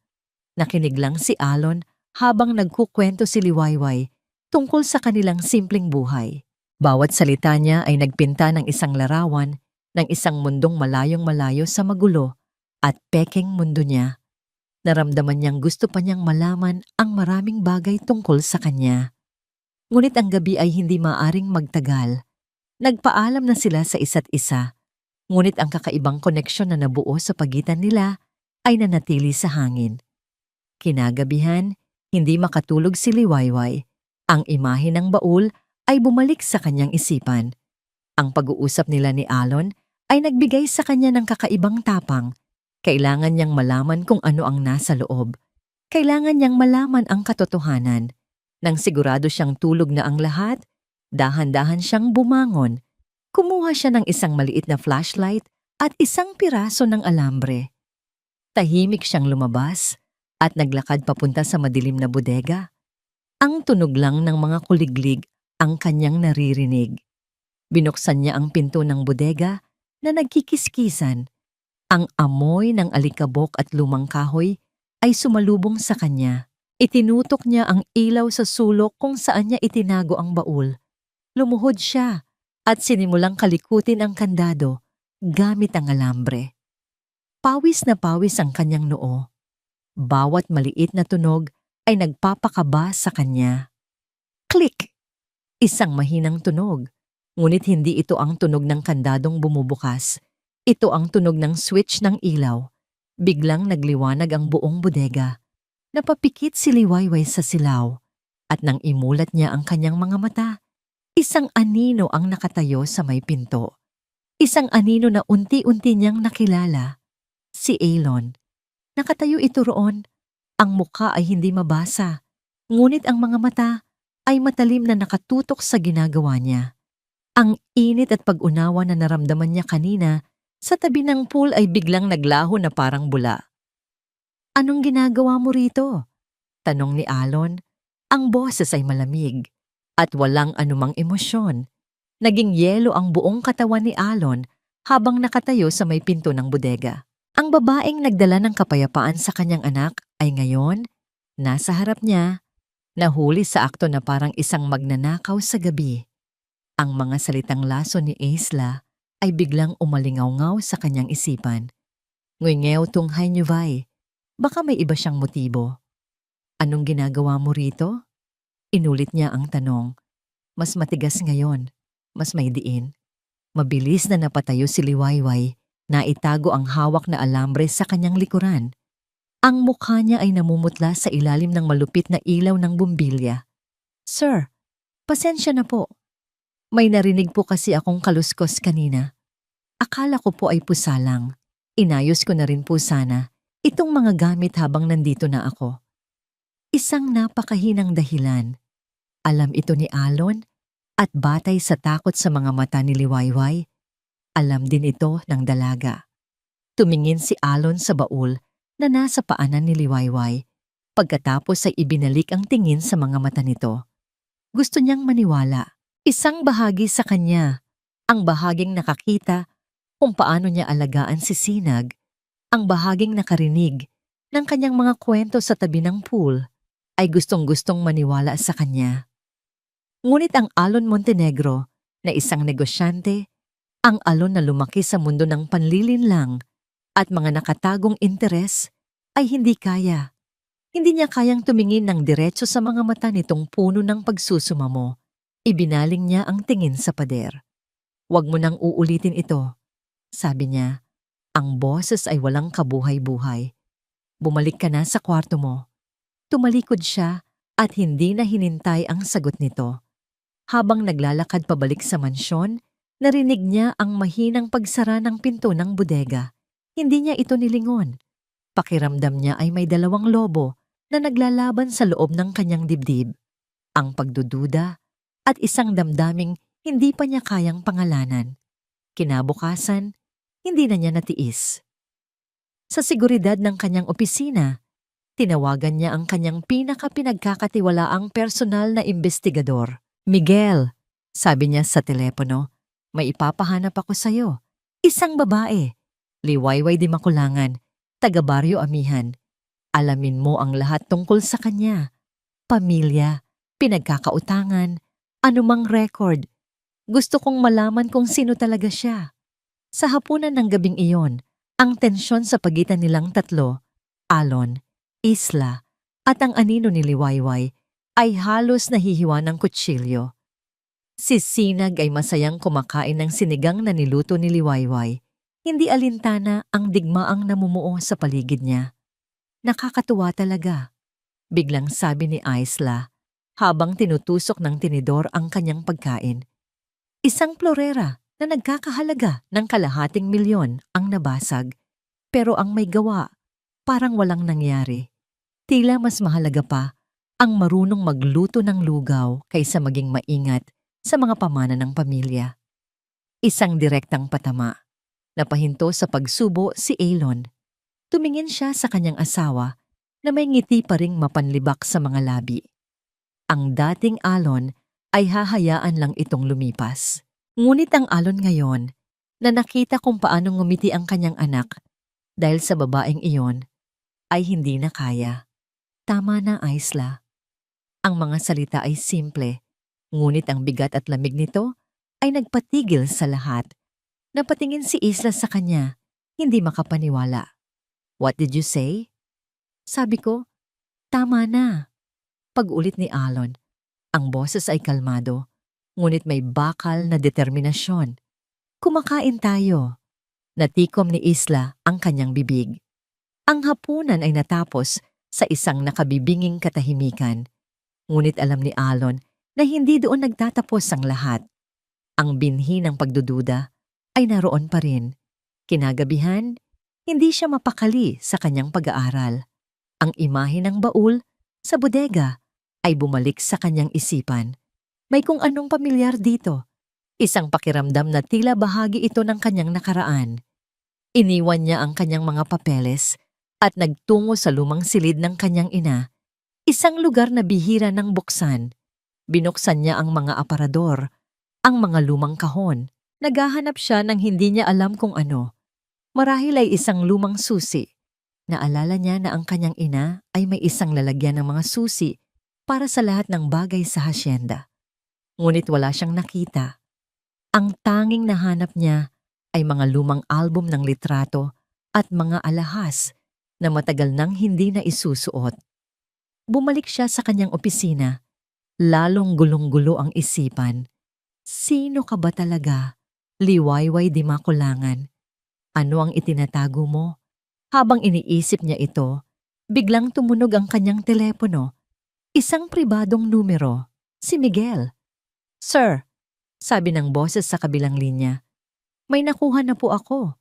Nakinig lang si Alon habang nagkukwento si Liwayway tungkol sa kanilang simpleng buhay. Bawat salita niya ay nagpinta ng isang larawan ng isang mundong malayong-malayo sa magulo at pekeng mundo niya. Naramdaman niyang gusto pa niyang malaman ang maraming bagay tungkol sa kanya. Ngunit ang gabi ay hindi maaring magtagal. Nagpaalam na sila sa isa't isa. Ngunit ang kakaibang koneksyon na nabuo sa pagitan nila ay nanatili sa hangin. Kinagabihan, hindi makatulog si Liwayway. Ang imahe ng baul ay bumalik sa kanyang isipan. Ang pag-uusap nila ni Alon ay nagbigay sa kanya ng kakaibang tapang. Kailangan niyang malaman kung ano ang nasa loob. Kailangan niyang malaman ang katotohanan. Nang sigurado siyang tulog na ang lahat, dahan-dahan siyang bumangon. Kumuha siya ng isang maliit na flashlight at isang piraso ng alambre. Tahimik siyang lumabas at naglakad papunta sa madilim na bodega. Ang tunog lang ng mga kuliglig ang kanyang naririnig. Binuksan niya ang pinto ng bodega na nagkikiskisan. Ang amoy ng alikabok at lumang kahoy ay sumalubong sa kanya. Itinutok niya ang ilaw sa sulok kung saan niya itinago ang baul. Lumuhod siya at sinimulang kalikutin ang kandado gamit ang alambre. Pawis na pawis ang kanyang noo. Bawat maliit na tunog ay nagpapakaba sa kanya. Click! Isang mahinang tunog. Ngunit hindi ito ang tunog ng kandadong bumubukas. Ito ang tunog ng switch ng ilaw. Biglang nagliwanag ang buong bodega. Napapikit si Liwayway sa silaw. At nang imulat niya ang kanyang mga mata, isang anino ang nakatayo sa may pinto. Isang anino na unti-unti niyang nakilala. Si Alon. Nakatayo ito roon. Ang mukha ay hindi mabasa. Ngunit ang mga mata ay matalim na nakatutok sa ginagawa niya. Ang init at pag-unawa na naramdaman niya kanina sa tabi ng pool ay biglang naglaho na parang bula. Anong ginagawa mo rito? Tanong ni Alon. Ang boses ay malamig at walang anumang emosyon. Naging yelo ang buong katawan ni Alon habang nakatayo sa may pinto ng bodega. Ang babaeng nagdala ng kapayapaan sa kanyang anak ay ngayon nasa harap niya. Nahuli sa akto na parang isang magnanakaw sa gabi. Ang mga salitang laso ni Isla ay biglang umalingaw-ngaw sa kanyang isipan. Nguingew tunghay niyo, Vai. Baka may iba siyang motibo. Anong ginagawa mo rito? Inulit niya ang tanong. Mas matigas ngayon. Mas may diin. Mabilis na napatayo si Liwayway na itago ang hawak na alambre sa kanyang likuran. Ang mukha niya ay namumutla sa ilalim ng malupit na ilaw ng bumbilya. Sir, pasensya na po. May narinig po kasi akong kaluskos kanina. Akala ko po ay pusa lang. Inayos ko na rin po sana itong mga gamit habang nandito na ako. Isang napakahinang dahilan. Alam ito ni Alon at batay sa takot sa mga mata ni Liwayway, alam din ito ng dalaga. Tumingin si Alon sa baul na nasa paanan ni Liwayway. Pagkatapos ay ibinalik ang tingin sa mga mata nito. Gusto niyang maniwala. Isang bahagi sa kanya, ang bahaging nakakita kung paano niya alagaan si Sinag, ang bahaging nakarinig ng kanyang mga kwento sa tabi ng pool, ay gustong-gustong maniwala sa kanya. Ngunit ang Alon Montenegro na isang negosyante, ang Alon na lumaki sa mundo ng panlilinlang at mga nakatagong interes ay hindi kaya. Hindi niya kayang tumingin ng diretso sa mga mata nitong puno ng pagsusumamo. Ibinaling niya ang tingin sa pader. "Huwag mo nang uulitin ito," sabi niya. Ang boses ay walang kabuhay-buhay. "Bumalik ka na sa kwarto mo." Tumalikod siya at hindi na hinintay ang sagot nito. Habang naglalakad pabalik sa mansyon, narinig niya ang mahinang pagsara ng pinto ng bodega. Hindi niya ito nilingon. Pakiramdam niya ay may dalawang lobo na naglalaban sa loob ng kanyang dibdib. Ang pagdududa at isang damdaming hindi pa niya kayang pangalanan. Kinabukasan, hindi na niya natiis. Sa seguridad ng kanyang opisina, tinawagan niya ang kanyang pinaka-pinagkakatiwalaang personal na investigador. "Miguel," sabi niya sa telepono, "may ipapahanap ako sa'yo. Isang babae, liwayway di makulangan, taga Baryo Amihan. Alamin mo ang lahat tungkol sa kanya. Pamilya, pinagkakautangan, anumang record. Gusto kong malaman kung sino talaga siya." Sa hapunan ng gabing iyon, ang tensyon sa pagitan nilang tatlo, Alon, Isla, at ang anino ni Liwayway, ay halos nahihiwa ng kutsilyo. Si Sinag ay masayang kumakain ng sinigang na niluto ni Liwayway. Hindi alintana ang digmaang namumuo sa paligid niya. "Nakakatuwa talaga," biglang sabi ni Isla habang tinutusok ng tinidor ang kanyang pagkain. "Isang florera na nagkakahalaga ng ₱250,000 ang nabasag, pero ang may gawa, parang walang nangyari. Tila mas mahalaga pa ang marunong magluto ng lugaw kaysa maging maingat sa mga pamana ng pamilya." Isang direktang patama. Napahinto sa pagsubo si Alon. Tumingin siya sa kanyang asawa na may ngiti pa ring mapanlibak sa mga labi. Ang dating Alon ay hahayaan lang itong lumipas. Ngunit ang Alon ngayon, na nakita kung paano ngumiti ang kanyang anak dahil sa babaeng iyon, ay hindi na kaya. "Tama na, Isla." Ang mga salita ay simple, ngunit ang bigat at lamig nito ay nagpatigil sa lahat. Napatingin si Isla sa kanya, hindi makapaniwala. "What did you say?" Sabi ko, "Tama na." Pag-ulit ni Alon, ang boses ay kalmado, ngunit may bakal na determinasyon. "Kumakain tayo." Natikom ni Isla ang kanyang bibig. Ang hapunan ay natapos sa isang nakabibinging katahimikan. Ngunit alam ni Alon na hindi doon nagtatapos ang lahat. Ang binhi ng pagdududa ay naroon pa rin. Kinagabihan, hindi siya mapakali sa kanyang pag-aaral. Ang imahe ng baul sa bodega ay bumalik sa kanyang isipan. May kung anong pamilyar dito. Isang pakiramdam na tila bahagi ito ng kanyang nakaraan. Iniwan niya ang kanyang mga papeles at nagtungo sa lumang silid ng kanyang ina, isang lugar na bihira ng buksan. Binuksan niya ang mga aparador, ang mga lumang kahon. Naghahanap siya ng hindi niya alam kung ano. Marahil ay isang lumang susi. Naalala niya na ang kanyang ina ay may isang lalagyan ng mga susi para sa lahat ng bagay sa hasyenda. Ngunit wala siyang nakita. Ang tanging nahanap niya ay mga lumang album ng litrato at mga alahas na matagal nang hindi na isusuot. Bumalik siya sa kanyang opisina. Lalong gulong-gulo ang isipan. Sino ka ba talaga? Liwayway di makulangan. Ano ang itinatago mo? Habang iniisip niya ito, biglang tumunog ang kanyang telepono. Isang pribadong numero. Si Miguel. "Sir," sabi ng boses sa kabilang linya, "may nakuha na po ako.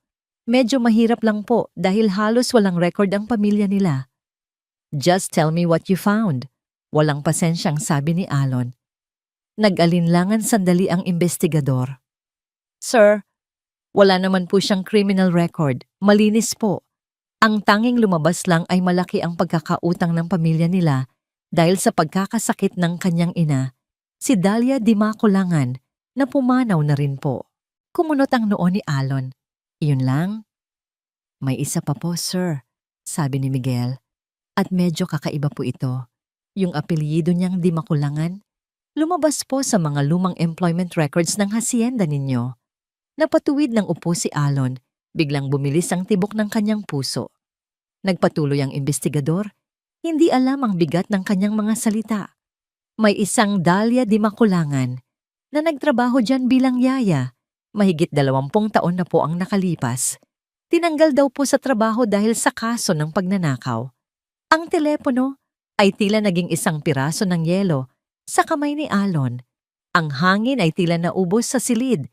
Medyo mahirap lang po dahil halos walang record ang pamilya nila." "Just tell me what you found." Walang pasensyang sabi ni Alon. Nag-alinlangan sandali ang investigador. "Sir, wala naman po siyang criminal record. Malinis po. Ang tanging lumabas lang ay malaki ang pagkakautang ng pamilya nila dahil sa pagkakasakit ng kanyang ina, si Dalia Di Makulangan, na pumanaw na rin po." Kumunot ang noo ni Alon. "Iyon lang?" "May isa pa po, sir," sabi ni Miguel. "At medyo kakaiba po ito. Yung apelyido niyang Di Makulangan, lumabas po sa mga lumang employment records ng hacienda ninyo." Napatuwid ng upo si Alon, biglang bumilis ang tibok ng kanyang puso. Nagpatuloy ang investigador, Hindi alam ang bigat ng kanyang mga salita. May isang Dalia di Makulangan na nagtrabaho dyan bilang yaya. Mahigit 20 taon na po ang nakalipas. Tinanggal daw po sa trabaho dahil sa kaso ng pagnanakaw. Ang telepono ay tila naging isang piraso ng yelo sa kamay ni Alon. Ang hangin ay tila naubos sa silid.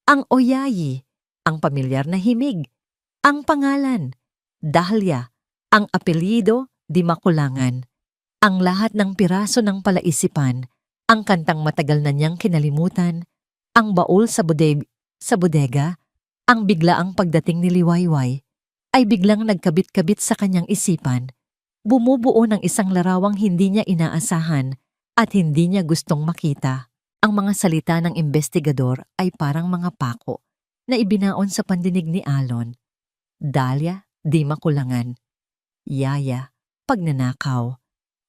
Ang oyayi, ang pamilyar na himig, ang pangalan, Dahlia, ang apelyido, di Makulangan. Ang lahat ng piraso ng palaisipan, ang kantang matagal na niyang kinalimutan, ang baul sa bodega, ang biglaang pagdating ni Liwayway, ay biglang nagkabit-kabit sa kanyang isipan. Bumubuo ng isang larawang hindi niya inaasahan at hindi niya gustong makita. Ang mga salita ng investigador ay parang mga pako na ibinaon sa pandinig ni Alon. Dalia, di Makulangan. Yaya, pagnanakaw.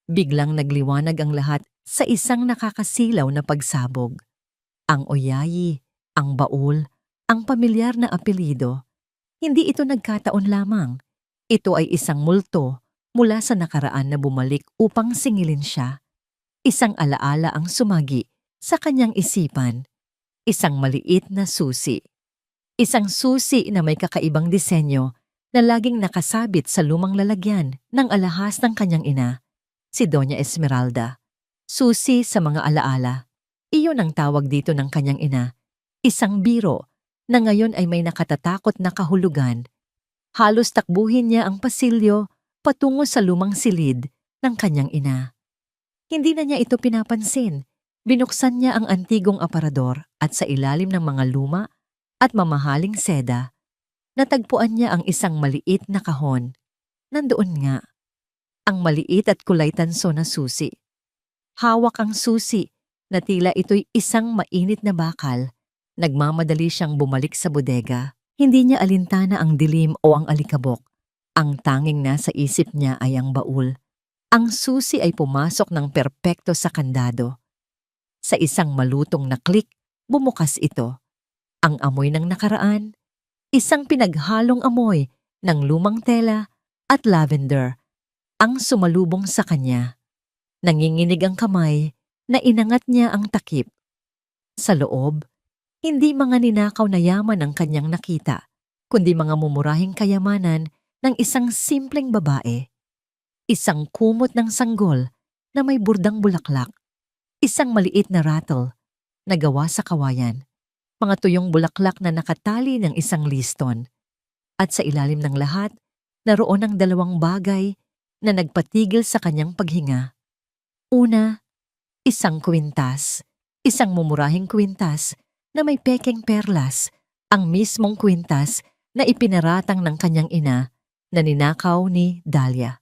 Biglang nagliwanag ang lahat sa isang nakakasilaw na pagsabog. Ang oyayi, ang baul, ang pamilyar na apelyido. Hindi ito nagkataon lamang. Ito ay isang multo mula sa nakaraan na bumalik upang singilin siya. Isang alaala ang sumagi sa kanyang isipan. Isang maliit na susi. Isang susi na may kakaibang disenyo na laging nakasabit sa lumang lalagyan ng alahas ng kanyang ina, si Doña Esmeralda. Susi sa mga alaala. Iyon ang tawag dito ng kanyang ina. Isang biro na ngayon ay may nakatatakot na kahulugan. Halos takbuhin niya ang pasilyo patungo sa lumang silid ng kanyang ina. Hindi na niya ito pinapansin. Binuksan niya ang antigong aparador at sa ilalim ng mga luma at mamahaling seda, natagpuan niya ang isang maliit na kahon. Nandoon nga, ang maliit at kulay tanso na susi. Hawak ang susi na tila ito'y isang mainit na bakal. Nagmamadali siyang bumalik sa bodega. Hindi niya alintana ang dilim o ang alikabok. Ang tanging nasa isip niya ay ang baul. Ang susi ay pumasok ng perpekto sa kandado. Sa isang malutong na klik, bumukas ito. Ang amoy ng nakaraan, isang pinaghalong amoy ng lumang tela at lavender ang sumalubong sa kanya. Nanginginig ang kamay na inangat niya ang takip. Sa loob, hindi mga ninakaw na yaman ang kanyang nakita, kundi mga mumurahing kayamanan ng isang simpleng babae. Isang kumot ng sanggol na may burdang bulaklak. Isang maliit na rattle na gawa sa kawayan. Mga tuyong bulaklak na nakatali ng isang liston. At sa ilalim ng lahat, naroon ang 2 bagay na nagpatigil sa kanyang paghinga. Una, isang kwintas. Isang mumurahing kwintas na may pekeng perlas. Ang mismong kwintas na ipinaratang ng kanyang ina na ninakaw ni Dalia.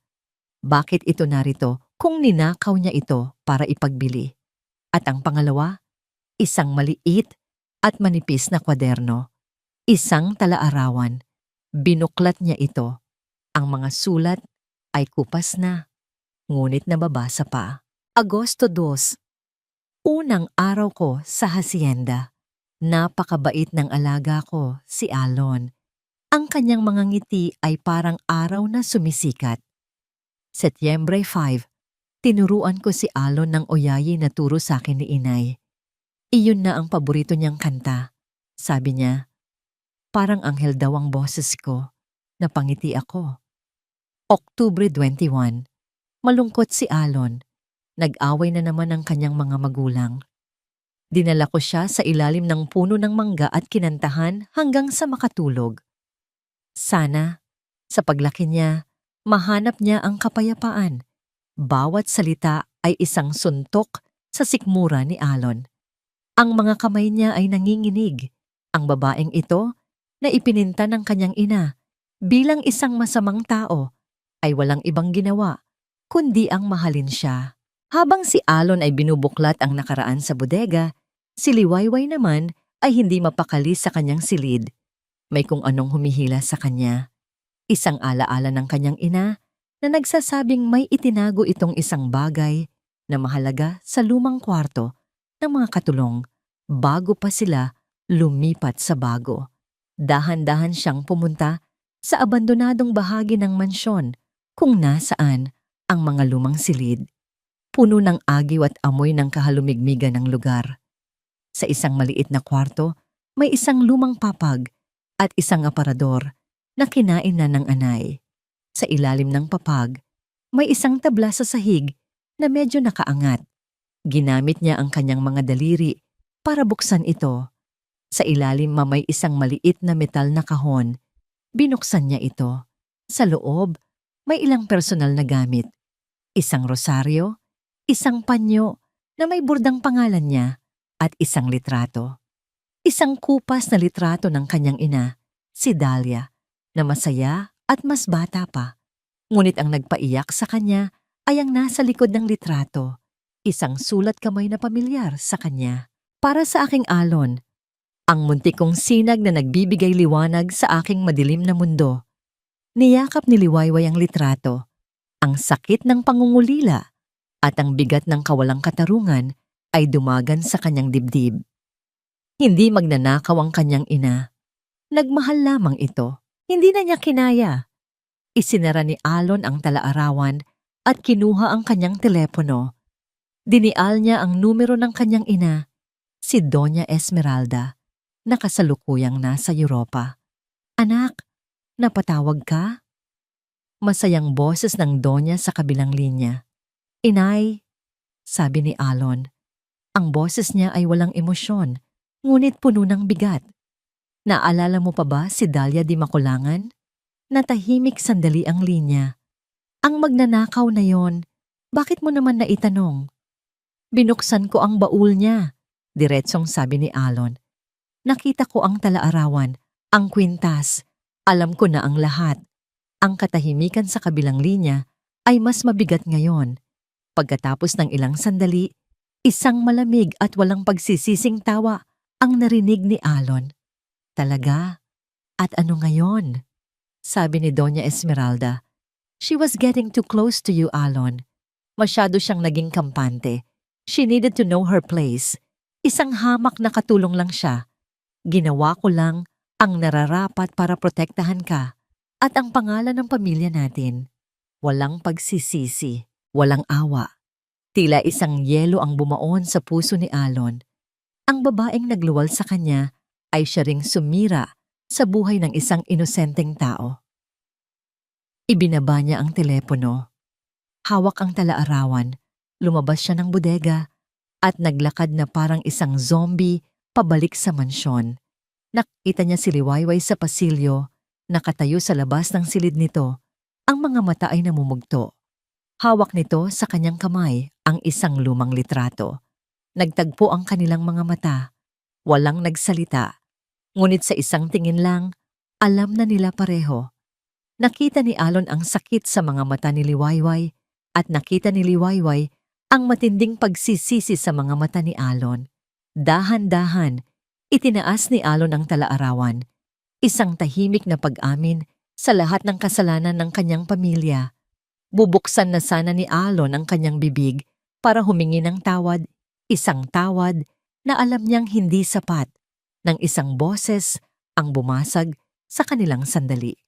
Bakit ito narito kung ninakaw niya ito para ipagbili? At ang pangalawa, isang maliit at manipis na kwaderno. Isang talaarawan. Binuklat niya ito. Ang mga sulat ay kupas na, ngunit nababasa pa. Agosto 2. Unang araw ko sa hacienda. Napakabait ng alaga ko, si Alon. Ang kanyang mga ngiti ay parang araw na sumisikat. Setyembre 5. Tinuruan ko si Alon ng oyayi na turo sa akin ni Inay. Iyon na ang paborito niyang kanta. Sabi niya, parang anghel daw ang boses ko. Napangiti ako. Oktubre 21. Malungkot si Alon. Nag-away na naman ang kanyang mga magulang. Dinala ko siya sa ilalim ng puno ng mangga at kinantahan hanggang sa makatulog. Sana, sa paglaki niya, mahanap niya ang kapayapaan. Bawat salita ay isang suntok sa sikmura ni Alon. Ang mga kamay niya ay nanginginig. Ang babaeng ito, na ipininta ng kanyang ina, bilang isang masamang tao, ay walang ibang ginawa, kundi ang mahalin siya. Habang si Alon ay binubuklat ang nakaraan sa bodega, si Liwayway naman ay hindi mapakali sa kanyang silid. May kung anong humihila sa kanya. Isang alaala ng kanyang ina na nagsasabing may itinago itong isang bagay na mahalaga sa lumang kwarto ng mga katulong bago pa sila lumipat sa bago. Dahan-dahan siyang pumunta sa abandonadong bahagi ng mansyon kung nasaan Ang mga lumang silid, puno ng agiw at amoy ng kahalumigmigan ng lugar. Sa isang maliit na kwarto, may isang lumang papag at isang aparador na kinain na ng anay. Sa ilalim ng papag, may isang tabla sa sahig na medyo nakaangat. Ginamit niya ang kanyang mga daliri para buksan ito. Sa ilalim may isang maliit na metal na kahon. Binuksan niya ito. Sa loob, may ilang personal na gamit. Isang rosaryo, isang panyo na may burdang pangalan niya, at isang litrato. Isang kupas na litrato ng kanyang ina, si Dahlia, na masaya at mas bata pa. Ngunit ang nagpaiyak sa kanya ay ang nasa likod ng litrato, isang sulat kamay na pamilyar sa kanya. Para sa aking alon, ang muntik kong sinag na nagbibigay liwanag sa aking madilim na mundo. Niyakap ni Liwayway ang litrato. Ang sakit ng pangungulila at ang bigat ng kawalang katarungan ay dumagan sa kanyang dibdib. Hindi magnanakaw ang kanyang ina. Nagmahal lamang ito. Hindi na niya kinaya. Isinara ni Alon ang talaarawan at kinuha ang kanyang telepono. Dinial niya ang numero ng kanyang ina, si Doña Esmeralda, na kasalukuyang nasa Europa. "Anak, napatawag ka?" Masayang boses ng Donya sa kabilang linya. "Inay," sabi ni Alon. Ang boses niya ay walang emosyon, ngunit puno ng bigat. "Naalala mo pa ba si Dahlia di Makulangan?" Natahimik sandali ang linya. "Ang magnanakaw na yon, bakit mo naman naitanong?" "Binuksan ko ang baul niya," diretsong sabi ni Alon. "Nakita ko ang talaarawan, ang kwintas. Alam ko na ang lahat." Ang katahimikan sa kabilang linya ay mas mabigat ngayon. Pagkatapos ng ilang sandali, isang malamig at walang pagsisising tawa ang narinig ni Alon. "Talaga? At ano ngayon?" sabi ni Doña Esmeralda. "She was getting too close to you, Alon. Masyado siyang naging kampante. She needed to know her place. Isang hamak na katulong lang siya. Ginawa ko lang ang nararapat para protektahan ka at ang pangalan ng pamilya natin." Walang pagsisisi, walang awa. Tila isang yelo ang bumaon sa puso ni Alon. Ang babaeng nagluwal sa kanya ay siya ring sumira sa buhay ng isang inosenteng tao. Ibinaba niya ang telepono. Hawak ang talaarawan. Lumabas siya ng bodega at naglakad na parang isang zombie pabalik sa mansyon. Nakita niya si Liwayway sa pasilyo, nakatayo sa labas ng silid nito. Ang mga mata ay namumugto. Hawak nito sa kanyang kamay ang isang lumang litrato. Nagtagpo ang kanilang mga mata. Walang nagsalita. Ngunit sa isang tingin lang, alam na nila pareho. Nakita ni Alon ang sakit sa mga mata ni Liwayway at nakita ni Liwayway ang matinding pagsisisi sa mga mata ni Alon. Dahan-dahan, itinaas ni Alon ang talaarawan. Isang tahimik na pag-amin sa lahat ng kasalanan ng kanyang pamilya. Bubuksan na sana ni Alon ang kanyang bibig para humingi ng tawad, isang tawad na alam niyang hindi sapat, ng isang boses ang bumasag sa kanilang sandali.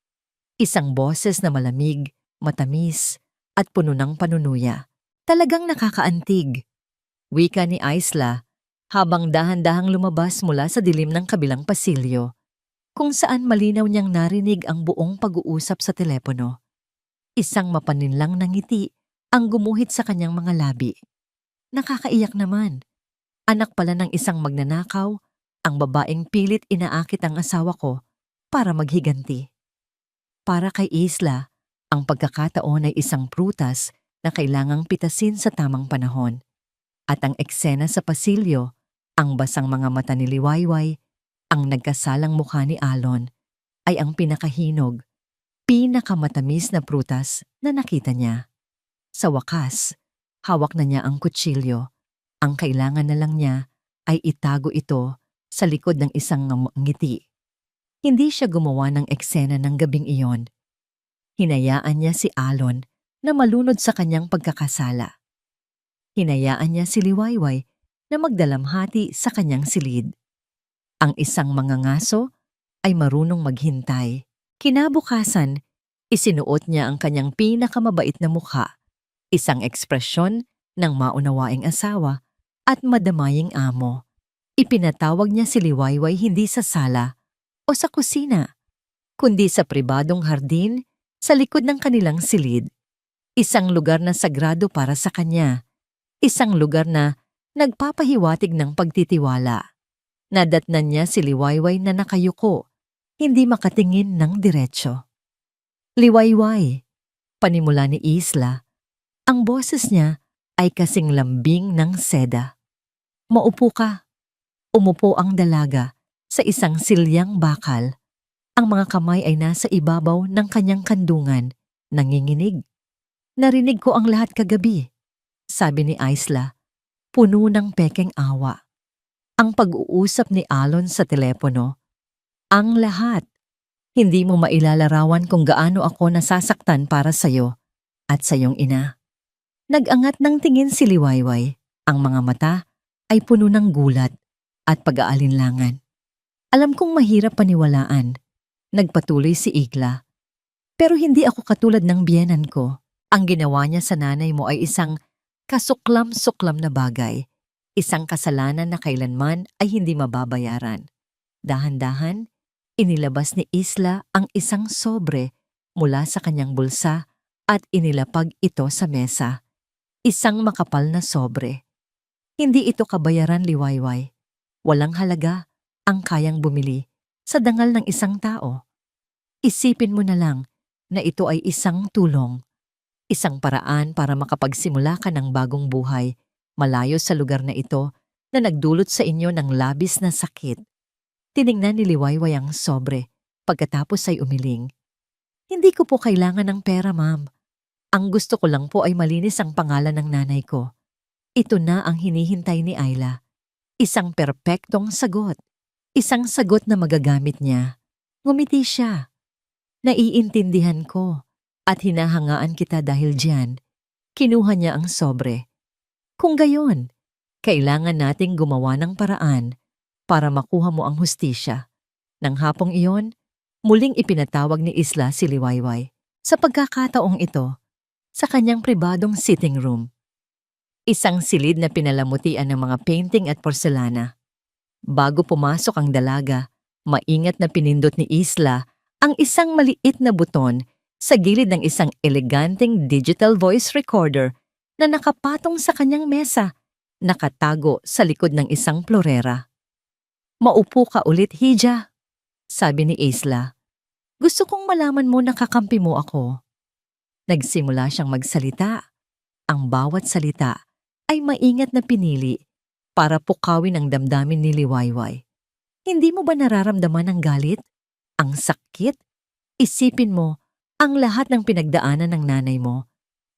Isang boses na malamig, matamis, at puno ng panunuya. Talagang nakakaantig. Wika ni Isla habang dahan-dahang lumabas mula sa dilim ng kabilang pasilyo, kung saan malinaw niyang narinig ang buong pag-uusap sa telepono. Isang mapaninlang na ngiti ang gumuhit sa kanyang mga labi. Nakakaiyak naman. Anak pala ng isang magnanakaw, ang babaeng pilit inaakit ang asawa ko para maghiganti. Para kay Isla, ang pagkakataon ay isang prutas na kailangang pitasin sa tamang panahon. At ang eksena sa pasilyo, ang basang mga mata ni Liwayway, ang nagkasalang mukha ni Alon, ay ang pinakahinog, pinakamatamis na prutas na nakita niya. Sa wakas, hawak na niya ang kutsilyo. Ang kailangan na lang niya ay itago ito sa likod ng isang ngiti. Hindi siya gumawa ng eksena ng gabing iyon. Hinayaan niya si Alon na malunod sa kanyang pagkakasala. Hinayaan niya si Liwayway na magdalamhati sa kanyang silid. Ang isang mangangaso ay marunong maghintay. Kinabukasan, isinuot niya ang kanyang pinakamabait na mukha Isang ekspresyon ng maunawaing asawa at madamaying amo. Ipinatawag niya si Liwayway hindi sa sala o sa kusina, kundi sa pribadong hardin sa likod ng kanilang silid. Isang lugar na sagrado para sa kanya. Isang lugar na nagpapahiwatig ng pagtitiwala. Nadatnan niya si Liwayway na nakayuko, hindi makatingin ng diretsyo. Liwayway, panimula ni Isla. Ang boses niya ay kasing lambing ng seda. Maupo ka. Umupo ang dalaga sa isang silyang bakal. Ang mga kamay ay nasa ibabaw ng kanyang kandungan, nanginginig. Narinig ko ang lahat kagabi, sabi ni Isla, puno ng pekeng awa. Ang pag-uusap ni Alon sa telepono. Ang lahat. Hindi mo mailalarawan kung gaano ako nasasaktan para sa'yo at sa iyong ina. Nag-angat ng tingin si Liwayway. Ang mga mata ay puno ng gulat at pag-aalinlangan. Alam kong mahirap paniwalaan. Nagpatuloy si Igla. Pero hindi ako katulad ng biyenan ko. Ang ginawa niya sa nanay mo ay isang kasuklam-suklam na bagay. Isang kasalanan na kailanman ay hindi mababayaran. Dahan-dahan, inilabas ni Isla ang isang sobre mula sa kanyang bulsa at inilapag ito sa mesa. Isang makapal na sobre. Hindi ito kabayaran, Liwayway. Walang halaga ang kayang bumili sa dangal ng isang tao. Isipin mo na lang na ito ay isang tulong. Isang paraan para makapagsimula ka ng bagong buhay malayo sa lugar na ito na nagdulot sa inyo ng labis na sakit. Tiningnan ni Liwayway ang sobre pagkatapos ay umiling. Hindi ko po kailangan ng pera, ma'am. Ang gusto ko lang po ay malinis ang pangalan ng nanay ko. Ito na ang hinihintay ni Ayla. Isang perpektong sagot. Isang sagot na magagamit niya. Ngumiti siya. Naiintindihan ko at hinahangaan kita dahil diyan. Kinuha niya ang sobre. Kung gayon, kailangan nating gumawa ng paraan para makuha mo ang hustisya. Nang hapong iyon, muling ipinatawag ni Isla si Liwayway. Sa pagkakataong ito, sa kanyang pribadong sitting room. Isang silid na pinalamutian ng mga painting at porselana. Bago pumasok ang dalaga, maingat na pinindot ni Isla ang isang maliit na buton sa gilid ng isang eleganteng digital voice recorder na nakapatong sa kanyang mesa, nakatago sa likod ng isang florera. Maupo ka ulit, Hija, sabi ni Isla. Gusto kong malaman mo na kakampi mo ako. Nagsimula siyang magsalita. Ang bawat salita ay maingat na pinili para pukawin ang damdamin ni Liwayway. Hindi mo ba nararamdaman ang galit? Ang sakit? Isipin mo ang lahat ng pinagdaanan ng nanay mo.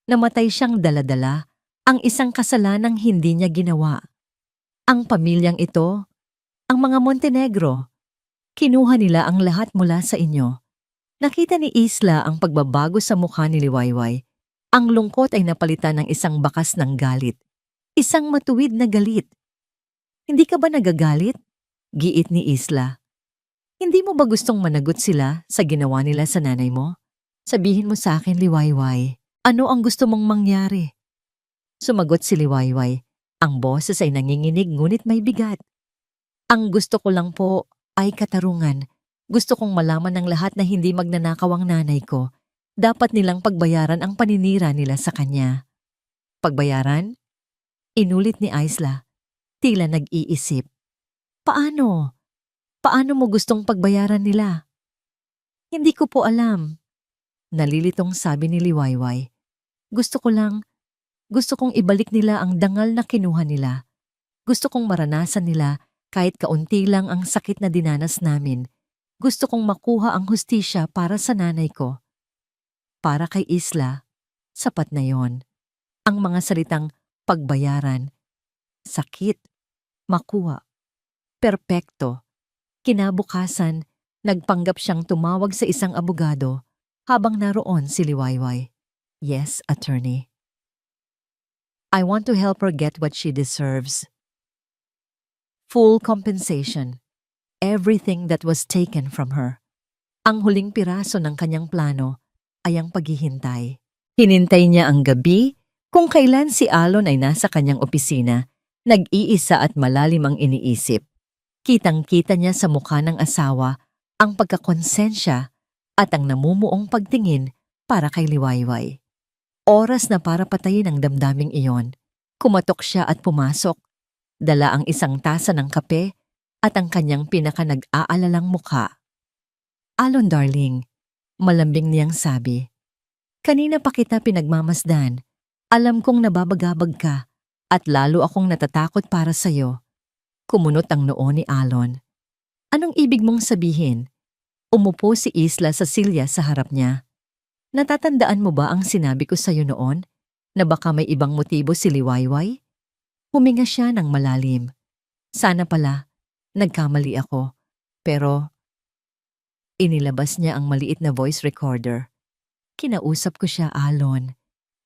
Namatay siyang dala-dala ang isang kasalanang hindi niya ginawa. Ang pamilyang ito, ang mga Montenegro, kinuha nila ang lahat mula sa inyo. Nakita ni Isla ang pagbabago sa mukha ni Liwayway. Ang lungkot ay napalitan ng isang bakas ng galit. Isang matuwid na galit. Hindi ka ba nagagalit? Giit ni Isla. Hindi mo ba gustong managot sila sa ginawa nila sa nanay mo? Sabihin mo sa akin, Liwayway, ano ang gusto mong mangyari? Sumagot si Liwayway. Ang boses ay nanginginig ngunit may bigat. Ang gusto ko lang po ay katarungan. Gusto kong malaman ng lahat na hindi magnanakaw ang nanay ko. Dapat nilang pagbayaran ang paninira nila sa kanya. Pagbayaran? Inulit ni Isla. Tila nag-iisip. Paano? Paano mo gustong pagbayaran nila? Hindi ko po alam. Nalilitong sabi ni Liwayway. Gusto kong ibalik nila ang dangal na kinuha nila. Gusto kong maranasan nila kahit kaunti lang ang sakit na dinanas namin. Gusto kong makuha ang hustisya para sa nanay ko. Para kay Isla, sapat na yon. Ang mga salitang pagbayaran, sakit, makuha, perpekto. Kinabukasan, nagpanggap siyang tumawag sa isang abogado habang naroon si Liwayway. Yes, attorney. I want to help her get what she deserves. Full compensation. Everything that was taken from her. Ang huling piraso ng kanyang plano ay ang paghihintay. Hinintay niya ang gabi Kung kailan si Alon ay nasa kanyang opisina, nag-iisa at malalim ang iniisip. Kitang-kita niya sa mukha ng asawa ang pagkakonsensya at ang namumuong pagtingin para kay Liwayway. Oras na para patayin ang damdaming iyon. Kumatok siya at pumasok. Dala ang isang tasa ng kape at ang kanyang pinaka-nag-aalalang mukha. Alon darling, malambing niyang sabi. Kanina pa kita pinagmamasdan. Alam kong nababagabag ka at lalo akong natatakot para sa'yo. Kumunot ang noo ni Alon. Anong ibig mong sabihin? Umupo si Isla sa silya sa harap niya. Natatandaan mo ba ang sinabi ko sa'yo noon na baka may ibang motibo si Liwayway? Huminga siya ng malalim. Sana pala, nagkamali ako. Pero, inilabas niya ang maliit na voice recorder. Kinausap ko siya, Alon.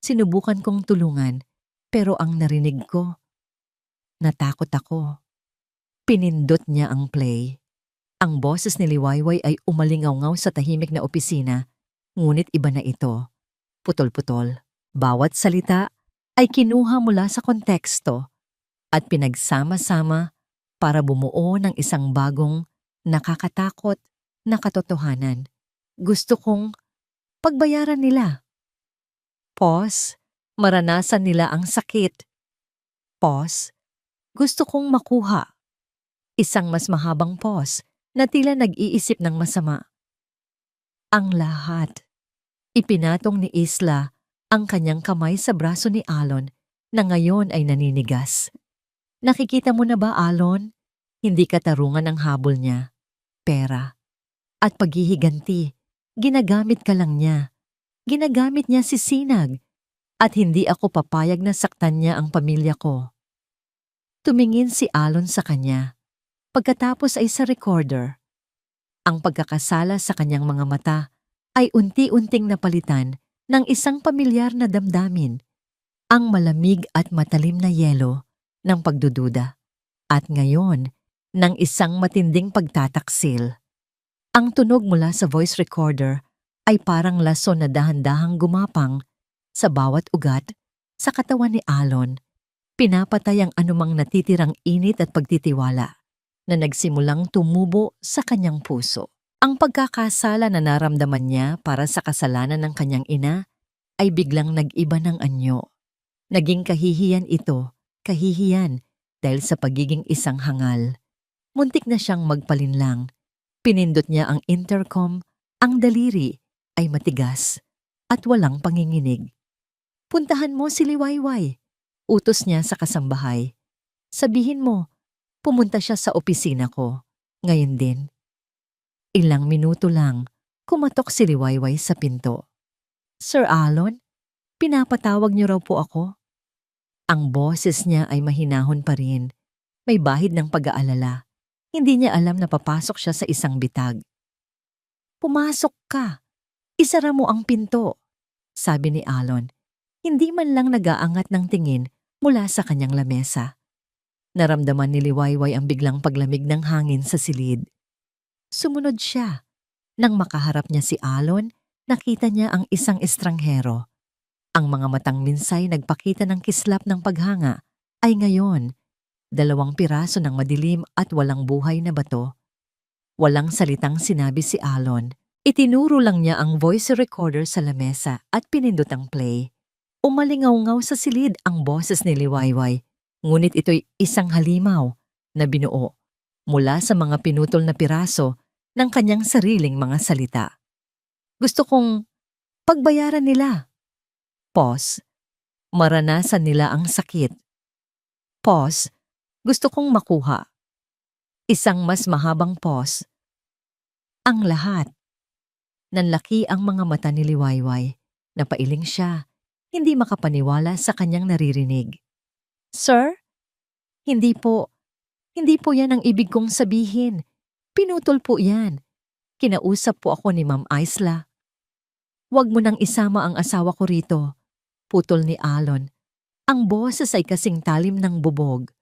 Sinubukan kong tulungan, pero ang narinig ko, natakot ako. Pinindot niya ang play. Ang boses ni Liwayway ay umalingaw-ngaw sa tahimik na opisina, ngunit iba na ito. Putol-putol. Bawat salita ay kinuha mula sa konteksto at pinagsama-sama para bumuo ng isang bagong, nakakatakot na katotohanan. Gusto kong pagbayaran nila. Pause, maranasan nila ang sakit. Pause, gusto kong makuha. Isang mas mahabang pause na tila nag-iisip ng masama. Ang lahat. Ipinatong ni Isla ang kanyang kamay sa braso ni Alon na ngayon ay naninigas. Nakikita mo na ba, Alon? Hindi katarungan ang habol niya. Pera. At paghihiganti. Ginagamit ka lang niya. Ginagamit niya si Sinag. At hindi ako papayag na saktan niya ang pamilya ko. Tumingin si Alon sa kanya. Pagkatapos ay sa recorder. Ang pagkakasala sa kanyang mga mata ay unti-unting napalitan ng isang pamilyar na damdamin. Ang malamig at matalim na yelo ng pagdududa. At ngayon, ng isang matinding pagtataksil. Ang tunog mula sa voice recorder ay parang lason na dahan-dahang gumapang sa bawat ugat sa katawan ni Alon. Pinapatay ang anumang natitirang init at pagtitiwala na nagsimulang tumubo sa kanyang puso. Ang pagkakasala na naramdaman niya para sa kasalanan ng kanyang ina ay biglang nag-iba ng anyo. Naging kahihiyan ito, kahihiyan dahil sa pagiging isang hangal. Muntik na siyang magpalinlang. Pinindot niya ang intercom, ang daliri ay matigas at walang panginginig. Puntahan mo si Liwayway. Utos niya sa kasambahay. Sabihin mo, pumunta siya sa opisina ko. Ngayon din. Ilang minuto lang, kumatok si Liwayway sa pinto. Sir Alon, pinapatawag niyo raw po ako? Ang boses niya ay mahinahon pa rin. May bahid ng pag-aalala. Hindi niya alam na papasok siya sa isang bitag. Pumasok ka. Isara mo ang pinto, sabi ni Alon. Hindi man lang nag-aangat ng tingin mula sa kanyang lamesa. Naramdaman ni Liwayway ang biglang paglamig ng hangin sa silid. Sumunod siya. Nang makaharap niya si Alon, nakita niya ang isang estranghero. Ang mga matang minsay nagpakita ng kislap ng paghanga ay ngayon, 2 piraso ng madilim at walang buhay na bato. Walang salitang sinabi si Alon. Itinuro lang niya ang voice recorder sa lamesa at pinindot ang play. Umalingaw-ngaw sa silid ang boses ni Liwayway, ngunit ito'y isang halimaw na binuo mula sa mga pinutol na piraso ng kanyang sariling mga salita. Gusto kong pagbayaran nila. Pause. Maranasan nila ang sakit. Pause. Gusto kong makuha. Isang mas mahabang pause. Ang lahat. Nanlaki ang mga mata ni Liwayway. Napailing siya. Hindi makapaniwala sa kanyang naririnig. Sir? Hindi po yan ang ibig kong sabihin. Pinutol po yan. Kinausap po ako ni Ma'am Isla. Huwag mo nang isama ang asawa ko rito. Putol ni Alon. Ang boses ay kasing talim ng bubog.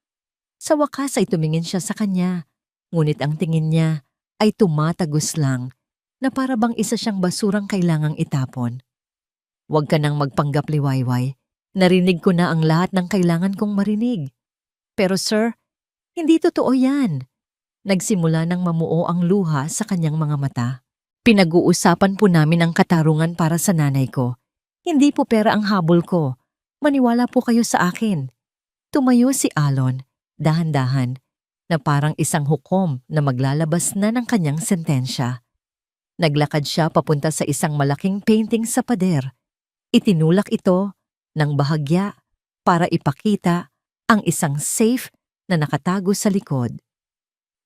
Sa wakas ay tumingin siya sa kanya. Ngunit ang tingin niya ay tumatagos lang na para bang isa siyang basurang kailangang itapon. Huwag ka nang magpanggap, Liwayway. Narinig ko na ang lahat ng kailangan kong marinig. Pero sir, hindi totoo yan. Nagsimula ng mamuo ang luha sa kanyang mga mata. Pinag-uusapan po namin ang katarungan para sa nanay ko. Hindi po pera ang habol ko. Maniwala po kayo sa akin. Tumayo si Alon, dahan-dahan, na parang isang hukom na maglalabas na ng kanyang sentensya. Naglakad siya papunta sa isang malaking painting sa pader. Itinulak ito ng bahagya para ipakita ang isang safe na nakatago sa likod.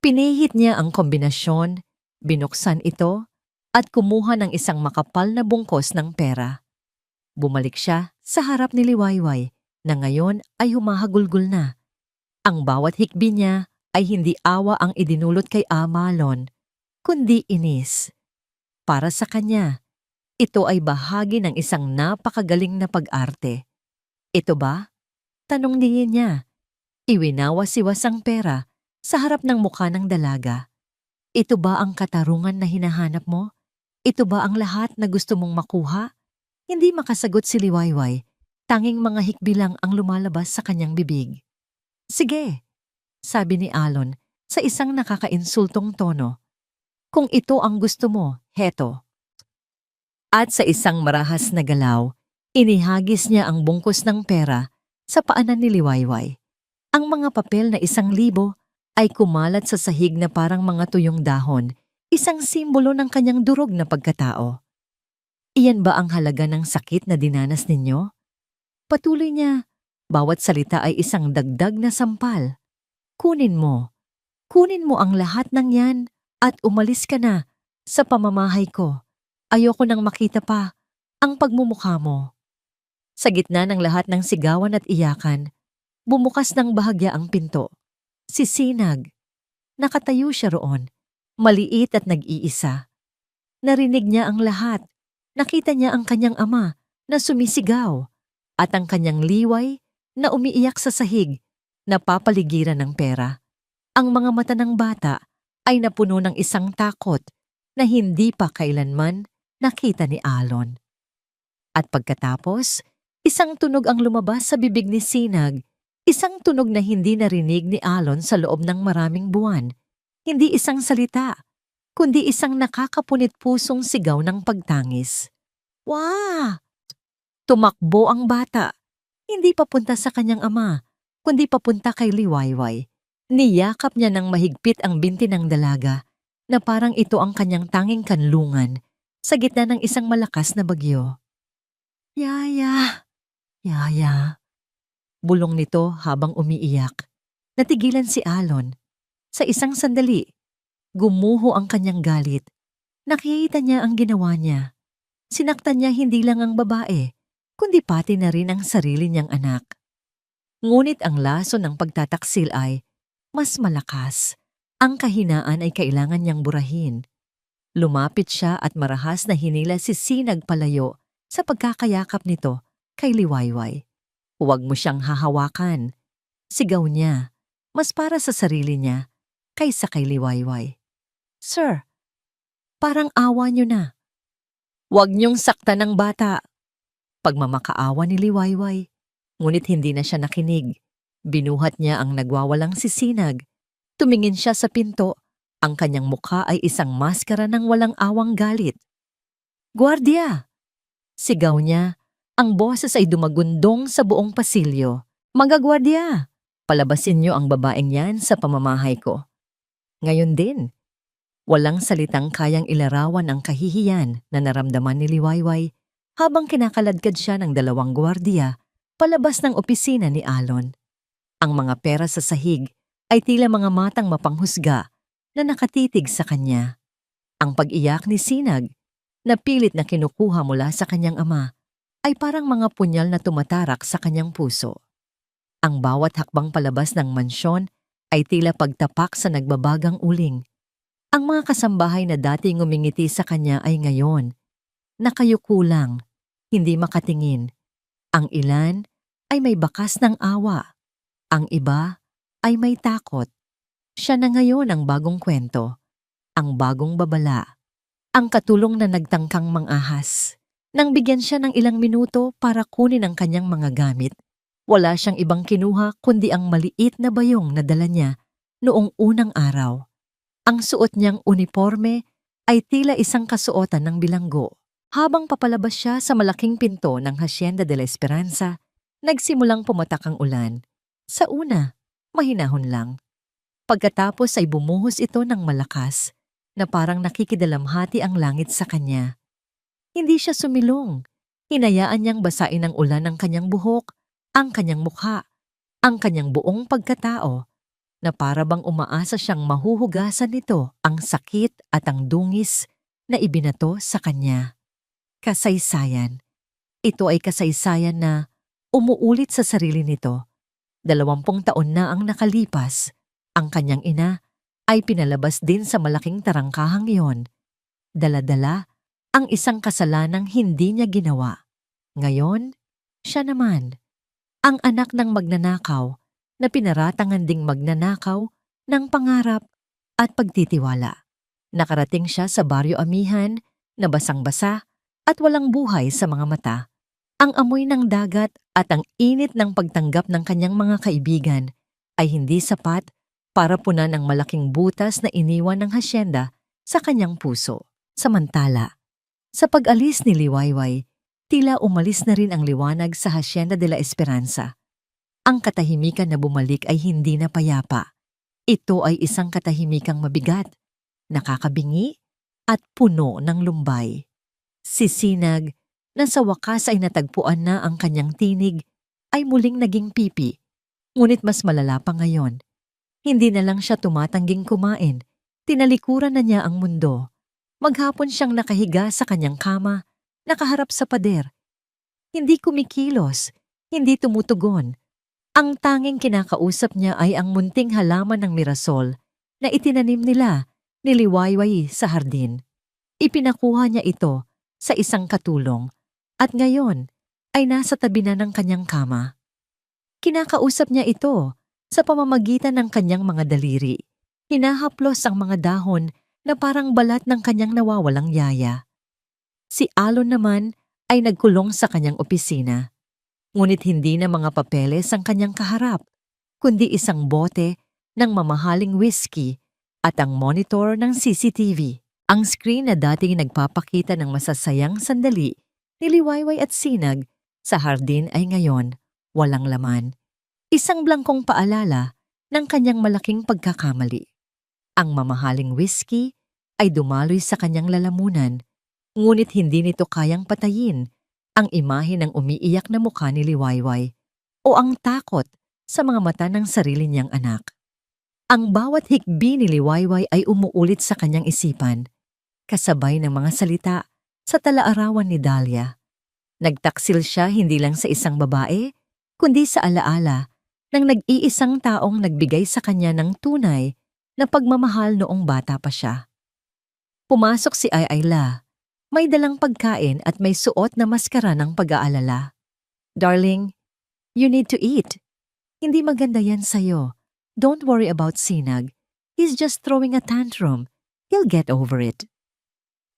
Pinihit niya ang kombinasyon, binuksan ito, at kumuha ng isang makapal na bungkos ng pera. Bumalik siya sa harap ni Liwayway na ngayon ay humahagulgol na. Ang bawat hikbi niya ay hindi awa ang idinulot kay Amalon, kundi inis. Para sa kanya, ito ay bahagi ng isang napakagaling na pag-arte. Ito ba? Tanong niya. Iwinawas-iwas ang pera sa harap ng mukha ng dalaga. Ito ba ang katarungan na hinahanap mo? Ito ba ang lahat na gusto mong makuha? Hindi makasagot si Liwayway. Tanging mga hikbi lang ang lumalabas sa kanyang bibig. Sige, sabi ni Alon sa isang nakakainsultong tono. Kung ito ang gusto mo, heto. At sa isang marahas na galaw, inihagis niya ang bungkos ng pera sa paanan ni Liwayway. Ang mga papel na 1,000 ay kumalat sa sahig na parang mga tuyong dahon, isang simbolo ng kanyang durog na pagkatao. Iyan ba ang halaga ng sakit na dinanas ninyo? Patuloy niya, bawat salita ay isang dagdag na sampal. Kunin mo ang lahat ng yan at umalis ka na sa pamamahay ko. Ayoko nang makita pa ang pagmumukha mo. Sa gitna ng lahat ng sigawan at iyakan, bumukas ng bahagya ang pinto. Si Sinag. Nakatayo siya roon, maliit at nag-iisa. Narinig niya ang lahat. Nakita niya ang kanyang ama na sumisigaw at ang kanyang liway na umiiyak sa sahig, napapaligiran ng pera. Ang mga mata ng bata ay napuno ng isang takot na hindi pa kailanman nakita ni Alon. At pagkatapos, isang tunog ang lumabas sa bibig ni Sinag, isang tunog na hindi narinig ni Alon sa loob ng maraming buwan. Hindi isang salita, kundi isang nakakapunit pusong sigaw ng pagtangis. Wah! Tumakbo ang bata, hindi papunta sa kanyang ama, kundi papunta kay Liwayway. Niyakap niya ng mahigpit ang binti ng dalaga na parang ito ang kanyang tanging kanlungan sa gitna ng isang malakas na bagyo. Yaya, Yaya, bulong nito habang umiiyak. Natigilan si Alon. Sa isang sandali, gumuho ang kanyang galit. Nakita niya ang ginawa niya. Sinaktan niya hindi lang ang babae, kundi pati na rin ang sarili niyang anak. Ngunit ang laso ng pagtataksil ay mas malakas. Ang kahinaan ay kailangan niyang burahin. Lumapit siya at marahas na hinila si Sinag palayo sa pagkakayakap nito kay Liwayway. Huwag mo siyang hahawakan. Sigaw niya, mas para sa sarili niya kaysa kay Liwayway. Sir, parang awa niyo na. Huwag niyong saktan ng bata. Pagmamakaawa ni Liwayway, ngunit hindi na siya nakinig. Binuhat niya ang nagwawalang si Sinag. Tumingin siya sa pinto. Ang kanyang mukha ay isang maskara ng walang awang galit. Guardia! Sigaw niya. Ang boses ay dumagundong sa buong pasilyo. Mga gwardiya! Palabasin niyo ang babaeng yan sa pamamahay ko. Ngayon din, walang salitang kayang ilarawan ang kahihiyan na naramdaman ni Liwayway habang kinakaladkad siya ng 2 gwardiya palabas ng opisina ni Alon. Ang mga pera sa sahig ay tila mga matang mapanghusga na nakatitig sa kanya. Ang pag-iyak ni Sinag, na pilit na kinukuha mula sa kanyang ama, ay parang mga punyal na tumatarak sa kanyang puso. Ang bawat hakbang palabas ng mansyon ay tila pagtapak sa nagbabagang uling. Ang mga kasambahay na dating ngumingiti sa kanya ay ngayon nakayuko lang, hindi makatingin. Ang ilan ay may bakas ng awa. Ang iba ay may takot. Siya na ngayon ang bagong kwento, ang bagong babala, ang katulong na nagtangkang mangahas. Nang bigyan siya ng ilang minuto para kunin ang kanyang mga gamit, wala siyang ibang kinuha kundi ang maliit na bayong na dala niya noong unang araw. Ang suot niyang uniforme ay tila isang kasuotan ng bilanggo. Habang papalabas siya sa malaking pinto ng Hacienda de la Esperanza, nagsimulang pumatak ang ulan. Sa una, mahinahon lang. Pagkatapos ay bumuhos ito ng malakas na parang nakikidalamhati ang langit sa kanya. Hindi siya sumilong. Hinayaan niyang basain ng ulan ang kanyang buhok, ang kanyang mukha, ang kanyang buong pagkatao, na para bang umaasa siyang mahuhugasan nito ang sakit at ang dungis na ibinato sa kanya. Kasaysayan. Ito ay kasaysayan na umuulit sa sarili nito. 20 taon na ang nakalipas. Ang kanyang ina ay pinalabas din sa malaking tarangkahang iyon. Dala-dala ang isang kasalanang hindi niya ginawa. Ngayon, siya naman, ang anak ng magnanakaw na pinaratangan ding magnanakaw ng pangarap at pagtitiwala. Nakarating siya sa Baryo Amihan na basang-basa at walang buhay sa mga mata. Ang amoy ng dagat at ang init ng pagtanggap ng kanyang mga kaibigan ay hindi sapat para punan ang malaking butas na iniwan ng hasyenda sa kanyang puso. Samantala, sa pag-alis ni Liwayway, tila umalis na rin ang liwanag sa Hacienda de la Esperanza. Ang katahimikan na bumalik ay hindi na payapa. Ito ay isang katahimikang mabigat, nakakabingi at puno ng lumbay. Si Sinag, na sa wakas ay natagpuan na ang kanyang tinig, ay muling naging pipi. Ngunit mas malala pa ngayon. Hindi na lang siya tumatangging kumain. Tinalikuran na niya ang mundo. Maghapon siyang nakahiga sa kanyang kama, nakaharap sa pader. Hindi kumikilos, hindi tumutugon. Ang tanging kinakausap niya ay ang munting halaman ng mirasol na itinanim nila ni Liwayway sa hardin. Ipinakuha niya ito sa isang katulong at ngayon ay nasa tabi na ng kanyang kama. Kinakausap niya ito sa pamamagitan ng kanyang mga daliri. Hinahaplos ang mga dahon na parang balat ng kanyang nawawalang yaya. Si Alon naman ay nagkulong sa kanyang opisina. Ngunit hindi na mga papeles ang kanyang kaharap, kundi isang bote ng mamahaling whiskey at ang monitor ng CCTV. Ang screen na dating nagpapakita ng masasayang sandali ni Liwayway at Sinag sa hardin ay ngayon walang laman. Isang blangkong paalala ng kanyang malaking pagkakamali. Ang mamahaling whiskey ay dumaloy sa kanyang lalamunan, ngunit hindi nito kayang patayin ang imahe ng umiiyak na mukha ni Liwayway o ang takot sa mga mata ng sarili niyang anak. Ang bawat hikbi ni Liwayway ay umuulit sa kanyang isipan, kasabay ng mga salita sa talaarawan ni Dahlia. Nagtaksil siya hindi lang sa isang babae, kundi sa alaala ng nag-iisang taong nagbigay sa kanya ng tunay na pagmamahal noong bata pa siya. Pumasok si Ayla. May dalang pagkain at may suot na maskara ng pag-aalala. "Darling, you need to eat. Hindi maganda yan sa'yo. Don't worry about Sinag. He's just throwing a tantrum. He'll get over it."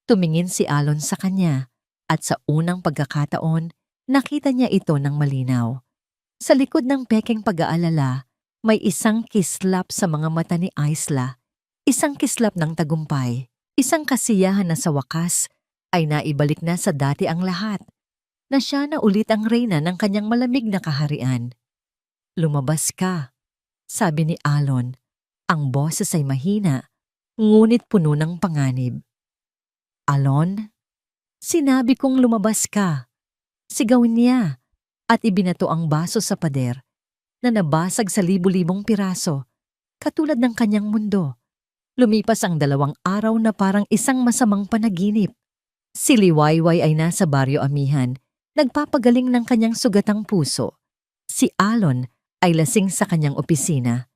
Tumingin si Alon sa kanya at sa unang pagkakataon, nakita niya ito ng malinaw. Sa likod ng pekeng pag-aalala, may isang kislap sa mga mata ni Isla, isang kislap ng tagumpay, isang kasiyahan na sa wakas ay naibalik na sa dati ang lahat, na siya na ulit ang reyna ng kanyang malamig na kaharian. "Lumabas ka," sabi ni Alon. Ang boses ay mahina, ngunit puno ng panganib. "Alon, sinabi kong lumabas ka." Sigawin niya at ibinato ang baso sa pader na nabasag sa libu-libong piraso, katulad ng kanyang mundo. Lumipas ang 2 araw na parang isang masamang panaginip. Si Liwayway ay nasa Baryo Amihan, nagpapagaling ng kanyang sugatang puso. Si Alon ay lasing sa kanyang opisina.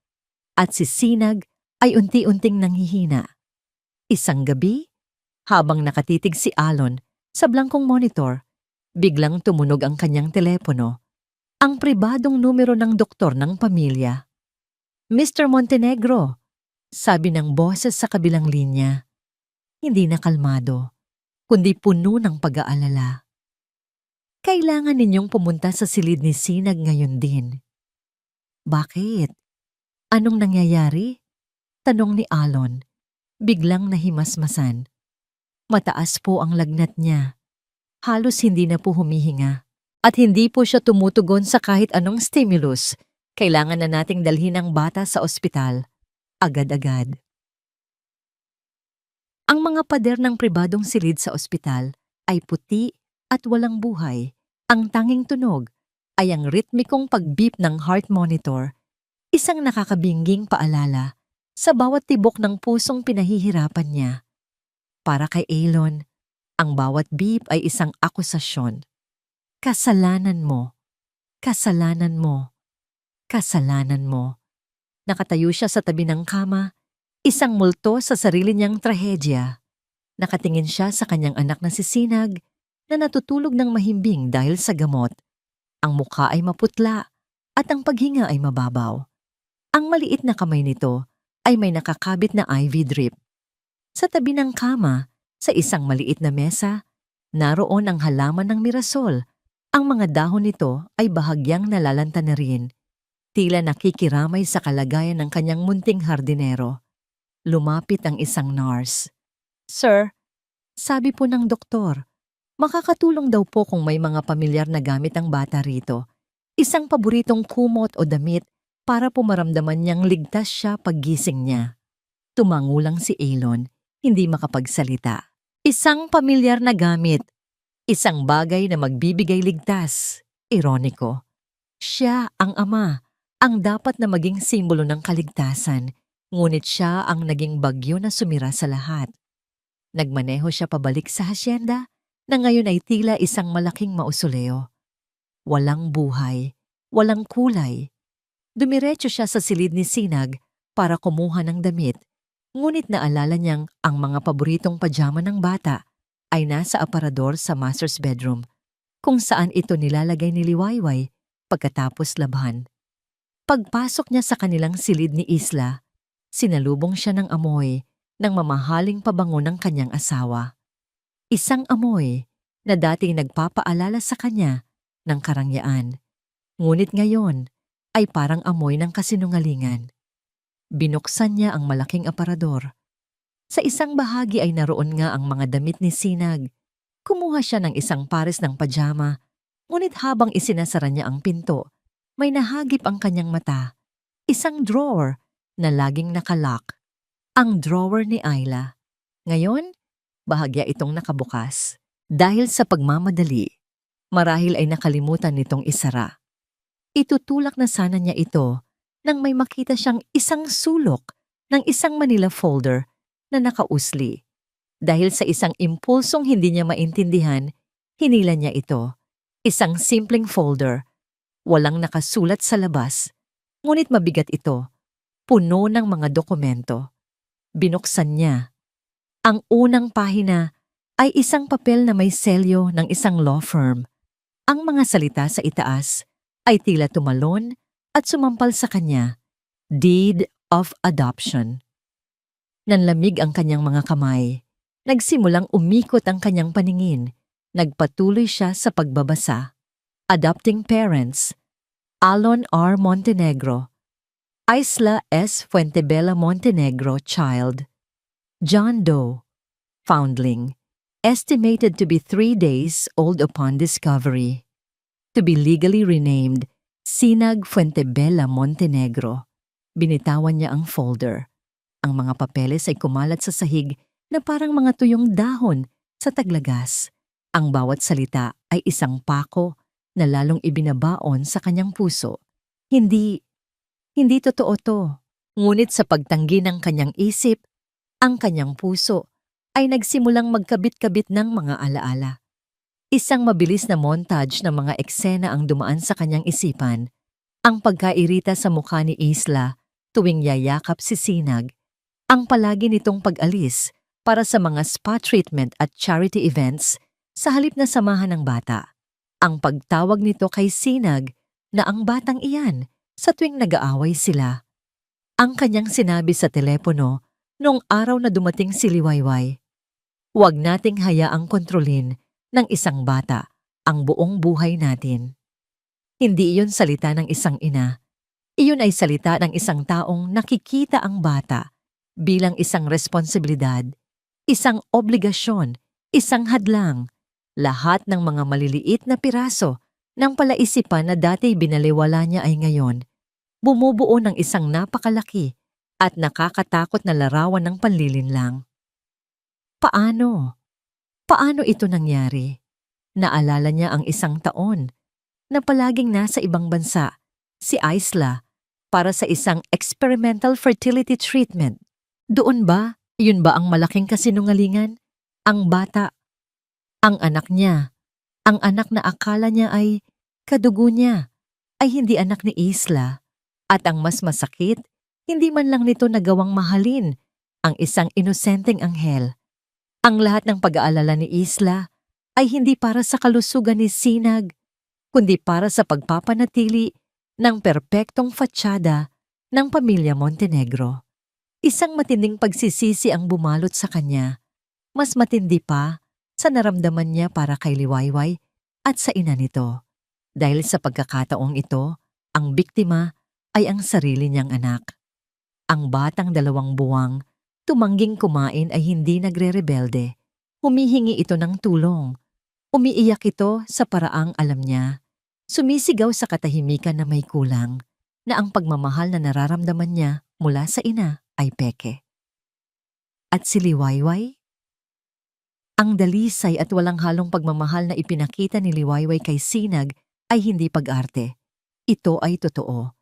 At si Sinag ay unti-unting nanghihina. Isang gabi, habang nakatitig si Alon sa blangkong monitor, biglang tumunog ang kanyang telepono. Ang pribadong numero ng doktor ng pamilya. "Mr. Montenegro," sabi ng boses sa kabilang linya. Hindi na kalmado, kundi puno ng pag-aalala. Kailangan ninyong pumunta sa silid ni Sinag ngayon din. Bakit? Anong nangyayari? Tanong ni Alon. Biglang nahimasmasan. Mataas po ang lagnat niya. Halos hindi na po humihinga. At hindi po siya tumutugon sa kahit anong stimulus. Kailangan na nating dalhin ang bata sa ospital. Agad-agad. Ang mga pader ng pribadong silid sa ospital ay puti at walang buhay. Ang tanging tunog ay ang ritmikong pag-beep ng heart monitor, isang nakakabingging paalala sa bawat tibok ng pusong pinahihirapan niya. Para kay Alon, ang bawat beep ay isang akusasyon. Kasalanan mo. Kasalanan mo. Kasalanan mo. Nakatayo siya sa tabi ng kama, isang multo sa sarili niyang trahedya. Nakatingin siya sa kanyang anak na si Sinag na natutulog ng mahimbing dahil sa gamot. Ang mukha ay maputla at ang paghinga ay mababaw. Ang maliit na kamay nito ay may nakakabit na IV drip. Sa tabi ng kama, sa isang maliit na mesa, naroon ang halaman ng mirasol. Ang mga dahon nito ay bahagyang nalalanta na rin. Tila nakikiramay sa kalagayan ng kanyang munting hardinero. Lumapit ang isang nurse. "Sir," sabi po ng doktor, "makakatulong daw po kung may mga pamilyar na gamit ang bata rito. Isang paboritong kumot o damit para po maramdaman niyang ligtas siya paggising niya." Tumangulang si Alon, hindi makapagsalita. Isang pamilyar na gamit. Isang bagay na magbibigay ligtas. Ironiko. Siya ang ama, ang dapat na maging simbolo ng kaligtasan, ngunit siya ang naging bagyo na sumira sa lahat. Nagmaneho siya pabalik sa hasyenda na ngayon ay tila isang malaking mausoleo. Walang buhay, walang kulay. Dumiretso siya sa silid ni Sinag para kumuha ng damit, ngunit naalala niyang ang mga paboritong pajama ng bata ay nasa aparador sa master's bedroom, kung saan ito nilalagay ni Liwayway pagkatapos labhan. Pagpasok niya sa kanilang silid ni Isla, sinalubong siya ng amoy ng mamahaling pabango ng kanyang asawa. Isang amoy na dating nagpapaalala sa kanya ng karangyaan, ngunit ngayon ay parang amoy ng kasinungalingan. Binuksan niya ang malaking aparador. Sa isang bahagi ay naroon nga ang mga damit ni Sinag. Kumuha siya ng isang pares ng pajama, ngunit habang isinasara niya ang pinto, may nahagip ang kanyang mata. Isang drawer na laging nakalock. Ang drawer ni Ayla. Ngayon, bahagya itong nakabukas. Dahil sa pagmamadali, marahil ay nakalimutan nitong isara. Itutulak na sana niya ito nang may makita siyang isang sulok ng isang Manila folder na nakausli. Dahil sa isang impulsong hindi niya maintindihan, hinila niya ito. Isang simpleng folder. Walang nakasulat sa labas, ngunit mabigat ito. Puno ng mga dokumento. Binuksan niya. Ang unang pahina ay isang papel na may selyo ng isang law firm. Ang mga salita sa itaas ay tila tumalon at sumampal sa kanya. Deed of Adoption. Nanlamig ang kanyang mga kamay. Nagsimulang umikot ang kanyang paningin. Nagpatuloy siya sa pagbabasa. Adopting parents: Alon R. Montenegro, Isla S. Fuentebella Montenegro, child. John Doe, foundling, estimated to be 3 days old upon discovery. To be legally renamed Sinag Fuentebella Montenegro. Binitawan niya ang folder. Ang mga papeles ay kumalat sa sahig na parang mga tuyong dahon sa taglagas. Ang bawat salita ay isang pako na lalong ibinabaon sa kanyang puso. Hindi totoo to. Ngunit sa pagtanggi ng kanyang isip, ang kanyang puso ay nagsimulang magkabit-kabit ng mga alaala. Isang mabilis na montage ng mga eksena ang dumaan sa kanyang isipan. Ang pagkairita sa mukha ni Isla tuwing yayakap si Sinag. Ang palagi nitong pag-alis para sa mga spa treatment at charity events sa halip na samahan ng bata. Ang pagtawag nito kay Sinag na ang batang iyan sa tuwing nag-aaway sila. Ang kanyang sinabi sa telepono noong araw na dumating si Liwayway. Huwag nating hayaang kontrolin ng isang bata ang buong buhay natin. Hindi iyon salita ng isang ina. Iyon ay salita ng isang taong nakikita ang bata bilang isang responsibilidad, isang obligasyon, isang hadlang. Lahat ng mga maliliit na piraso ng palaisipan na dati binaliwala niya ay ngayon bumubuo ng isang napakalaki at nakakatakot na larawan ng panlilinlang. Paano? Paano ito nangyari? Naalala niya ang isang taon na palaging nasa ibang bansa, si Isla, para sa isang experimental fertility treatment. Doon ba? Yun ba ang malaking kasinungalingan? Ang bata, ang anak niya, ang anak na akala niya ay kadugo niya, ay hindi anak ni Isla. At ang mas masakit, hindi man lang nito nagawang mahalin ang isang inosenteng anghel. Ang lahat ng pag-aalala ni Isla ay hindi para sa kalusugan ni Sinag, kundi para sa pagpapanatili ng perpektong fatsyada ng pamilya Montenegro. Isang matinding pagsisisi ang bumalot sa kanya, mas matindi pa sa naramdaman niya para kay Liwayway at sa ina nito. Dahil sa pagkakataong ito, ang biktima ay ang sarili niyang anak. Ang batang 2 buwang, tumangging kumain ay hindi nagre-rebelde. Humihingi ito ng tulong. Umiiyak ito sa paraang alam niya. Sumisigaw sa katahimikan na may kulang, na ang pagmamahal na nararamdaman niya mula sa ina ay peke. At si Liwayway? Ang dalisay at walang halong pagmamahal na ipinakita ni Liwayway kay Sinag ay hindi pag-arte. Ito ay totoo.